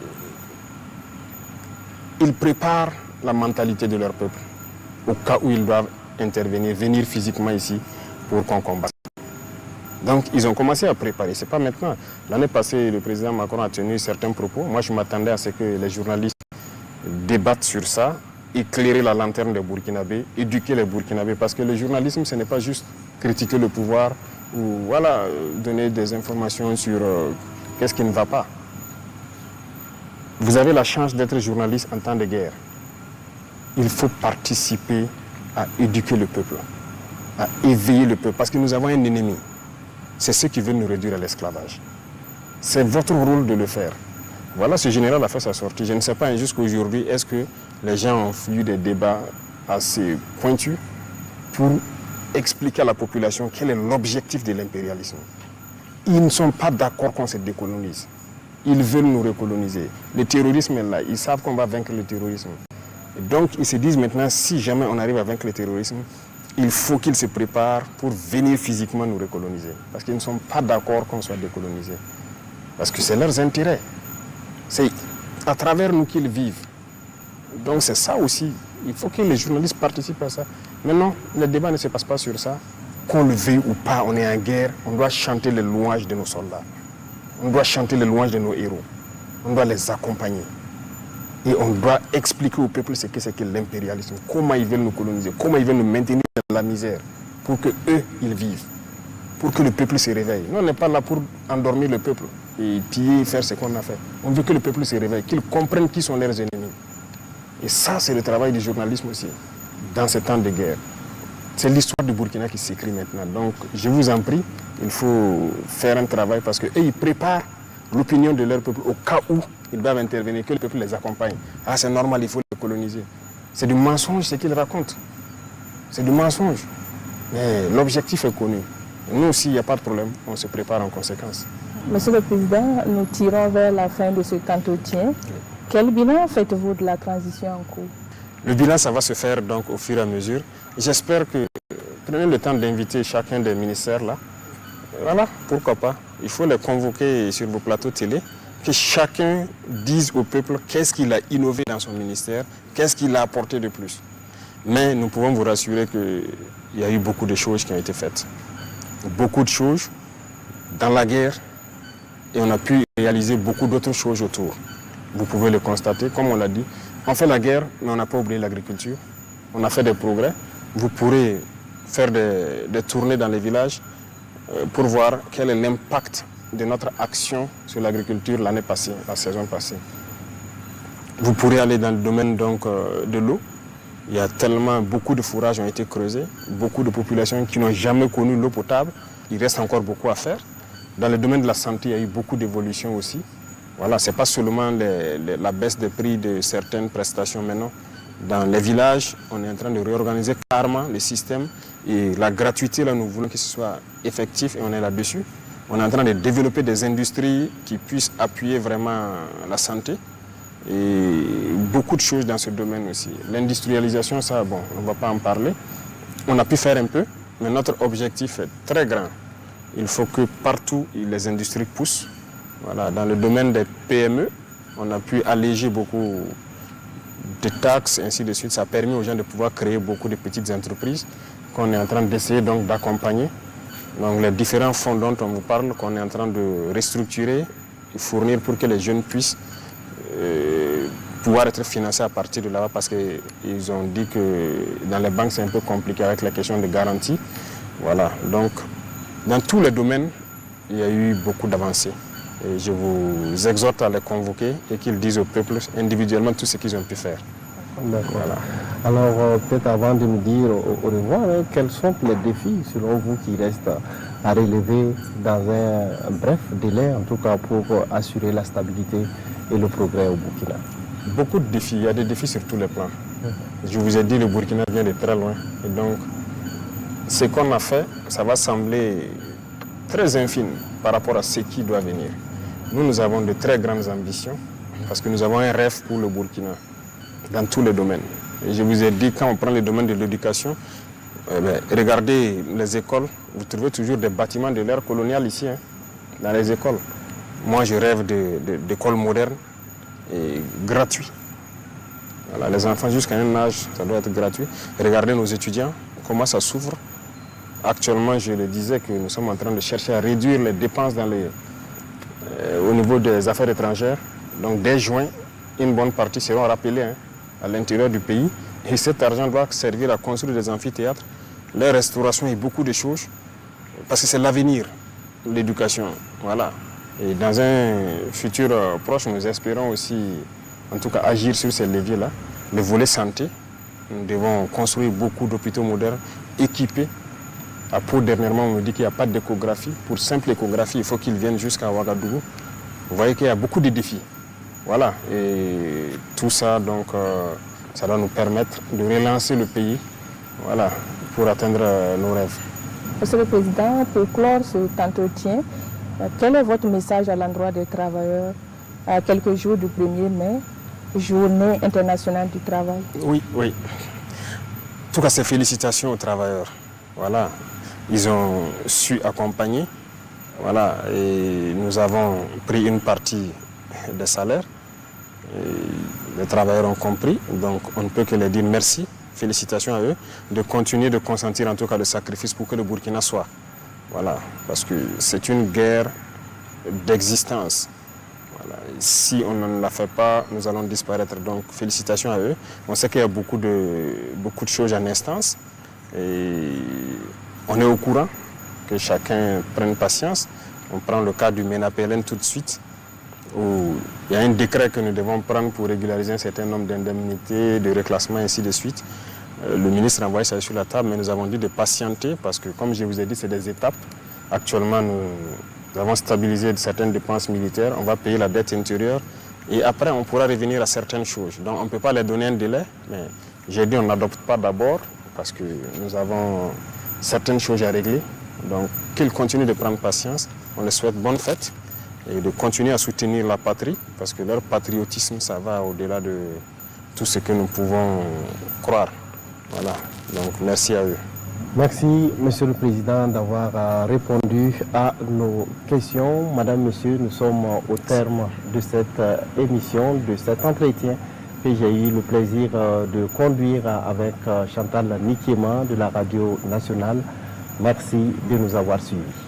B: ils préparent la mentalité de leur peuple au cas où ils doivent intervenir, venir physiquement ici pour qu'on combatte. Donc ils ont commencé à préparer, ce n'est pas maintenant. L'année passée, le président Macron a tenu certains propos. Moi, je m'attendais à ce que les journalistes débattent sur ça, éclairer la lanterne des Burkinabés, éduquer les Burkinabés, parce que le journalisme, ce n'est pas juste critiquer le pouvoir ou voilà, donner des informations sur qu'est-ce qui ne va pas. Vous avez la chance d'être journaliste en temps de guerre. Il faut participer à éduquer le peuple, à éveiller le peuple, parce que nous avons un ennemi. C'est ceux qui veulent nous réduire à l'esclavage. C'est votre rôle de le faire. Voilà, ce général a fait sa sortie. Je ne sais pas jusqu'à aujourd'hui, est-ce que les gens ont eu des débats assez pointus pour expliquer à la population quel est l'objectif de l'impérialisme. Ils ne sont pas d'accord qu'on se décolonise. Ils veulent nous recoloniser. Le terrorisme est là. Ils savent qu'on va vaincre le terrorisme. Et donc, ils se disent maintenant, si jamais on arrive à vaincre le terrorisme, il faut qu'ils se préparent pour venir physiquement nous recoloniser. Parce qu'ils ne sont pas d'accord qu'on soit décolonisé. Parce que c'est leurs intérêts. C'est à travers nous qu'ils vivent. Donc c'est ça aussi. Il faut que les journalistes participent à ça. Maintenant, le débat ne se passe pas sur ça. Qu'on le veuille ou pas, on est en guerre. On doit chanter les louanges de nos soldats. On doit chanter les louanges de nos héros. On doit les accompagner. Et on doit expliquer au peuple ce que c'est que l'impérialisme. Comment ils veulent nous coloniser. Comment ils veulent nous maintenir dans la misère. Pour que eux, ils vivent. Pour que le peuple se réveille. Nous, on n'est pas là pour endormir le peuple et piller, faire ce qu'on a fait. On veut que le peuple se réveille, qu'ils comprennent qui sont leurs ennemis. Et ça, c'est le travail du journalisme aussi, dans ces temps de guerre. C'est l'histoire du Burkina qui s'écrit maintenant. Donc, je vous en prie, il faut faire un travail parce qu'eux, ils préparent l'opinion de leur peuple au cas où ils doivent intervenir, que le peuple les accompagne. Ah, c'est normal, il faut les coloniser. C'est du mensonge ce qu'ils racontent. C'est du mensonge. Mais l'objectif est connu. Nous aussi, il n'y a pas de problème, on se prépare en conséquence.
C: Monsieur le Président, nous tirons vers la fin de cet entretien. Quel bilan faites-vous de la transition en cours?
B: Le bilan, ça va se faire donc au fur et à mesure. J'espère que prenez le temps d'inviter chacun des ministères là. Voilà, pourquoi pas. Il faut les convoquer sur vos plateaux télé, que chacun dise au peuple qu'est-ce qu'il a innové dans son ministère, qu'est-ce qu'il a apporté de plus. Mais nous pouvons vous rassurer qu'il y a eu beaucoup de choses qui ont été faites. Beaucoup de choses dans la guerre, et on a pu réaliser beaucoup d'autres choses autour. Vous pouvez le constater, comme on l'a dit. On fait la guerre, mais on n'a pas oublié l'agriculture. On a fait des progrès. Vous pourrez faire des tournées dans les villages pour voir quel est l'impact de notre action sur l'agriculture l'année passée, la saison passée. Vous pourrez aller dans le domaine donc, de l'eau. Il y a tellement, beaucoup de fourrages ont été creusés, beaucoup de populations qui n'ont jamais connu l'eau potable. Il reste encore beaucoup à faire. Dans le domaine de la santé, il y a eu beaucoup d'évolutions aussi. Voilà, ce n'est pas seulement la baisse des prix de certaines prestations maintenant. Dans les villages, on est en train de réorganiser carrément les systèmes. Et la gratuité, là, nous voulons que ce soit effectif et on est là-dessus. On est en train de développer des industries qui puissent appuyer vraiment la santé. Et beaucoup de choses dans ce domaine aussi. L'industrialisation, ça, bon, on ne va pas en parler. On a pu faire un peu, mais notre objectif est très grand. Il faut que partout, les industries poussent. Voilà, dans le domaine des PME, on a pu alléger beaucoup de taxes, ainsi de suite. Ça a permis aux gens de pouvoir créer beaucoup de petites entreprises qu'on est en train d'essayer donc d'accompagner. Donc les différents fonds dont on vous parle, qu'on est en train de restructurer et fournir pour que les jeunes puissent pouvoir être financés à partir de là-bas, parce qu'ils ont dit que dans les banques c'est un peu compliqué avec la question de garantie. Voilà, donc dans tous les domaines, il y a eu beaucoup d'avancées. Et je vous exhorte à les convoquer et qu'ils disent au peuple individuellement tout ce qu'ils ont pu faire.
A: D'accord. Voilà. Alors, peut-être avant de nous dire au revoir, quels sont les défis, selon vous, qui restent à relever dans un bref délai, en tout cas pour assurer la stabilité et le progrès au Burkina?
B: Beaucoup de défis, il y a des défis sur tous les plans. Je vous ai dit, le Burkina vient de très loin. Et donc, ce qu'on a fait, ça va sembler très infime par rapport à ce qui doit venir. Nous avons de très grandes ambitions parce que nous avons un rêve pour le Burkina dans tous les domaines. Et je vous ai dit, quand on prend le domaine de l'éducation, regardez les écoles, vous trouvez toujours des bâtiments de l'ère coloniale ici, dans les écoles. Moi, je rêve d'écoles modernes et gratuites. Voilà, les enfants jusqu'à un âge, ça doit être gratuit. Regardez nos étudiants, comment ça s'ouvre. Actuellement, je le disais que nous sommes en train de chercher à réduire les dépenses au niveau des affaires étrangères. Donc dès juin, une bonne partie seront rappelées à l'intérieur du pays. Et cet argent doit servir à construire des amphithéâtres, la restauration et beaucoup de choses. Parce que c'est l'avenir, l'éducation. Voilà. Et dans un futur proche, nous espérons aussi, en tout cas, agir sur ces leviers-là. Le volet santé, nous devons construire beaucoup d'hôpitaux modernes, équipés. À Pau, dernièrement, on me dit qu'il n'y a pas d'échographie. Pour simple échographie, il faut qu'ils viennent jusqu'à Ouagadougou. Vous voyez qu'il y a beaucoup de défis. Voilà. Et tout ça, donc, ça doit nous permettre de relancer le pays, voilà, pour atteindre nos rêves.
C: Monsieur le Président, pour clore cet entretien, quel est votre message à l'endroit des travailleurs à quelques jours du 1er mai, journée internationale du travail?
B: Oui. En tout cas, c'est félicitations aux travailleurs. Voilà. Ils ont su accompagner. Voilà. Et nous avons pris une partie des salaires. Et les travailleurs ont compris. Donc, on ne peut que les dire merci. Félicitations à eux de continuer de consentir en tout cas le sacrifice pour que le Burkina soit. Voilà. Parce que c'est une guerre d'existence. Voilà. Si on ne la fait pas, nous allons disparaître. Donc, félicitations à eux. On sait qu'il y a beaucoup de choses en instance. Et on est au courant que chacun prenne patience. On prend le cas du MENAPLN tout de suite, où il y a un décret que nous devons prendre pour régulariser un certain nombre d'indemnités, de reclassements, ainsi de suite. Le ministre a envoyé ça sur la table, mais nous avons dit de patienter parce que, comme je vous ai dit, c'est des étapes. Actuellement, nous avons stabilisé certaines dépenses militaires, on va payer la dette intérieure et après, on pourra revenir à certaines choses. Donc, on ne peut pas leur donner un délai, mais j'ai dit on n'adopte pas d'abord parce que nous avons certaines choses à régler. Donc, qu'ils continuent de prendre patience. On les souhaite bonne fête. et de continuer à soutenir la patrie, parce que leur patriotisme, ça va au-delà de tout ce que nous pouvons croire. Voilà, donc merci à eux.
A: Merci, Monsieur le Président, d'avoir répondu à nos questions. Madame, Monsieur, nous sommes au terme de cette émission, de cet entretien que j'ai eu le plaisir de conduire avec Chantal Nikiema de la Radio Nationale. Merci de nous avoir suivis.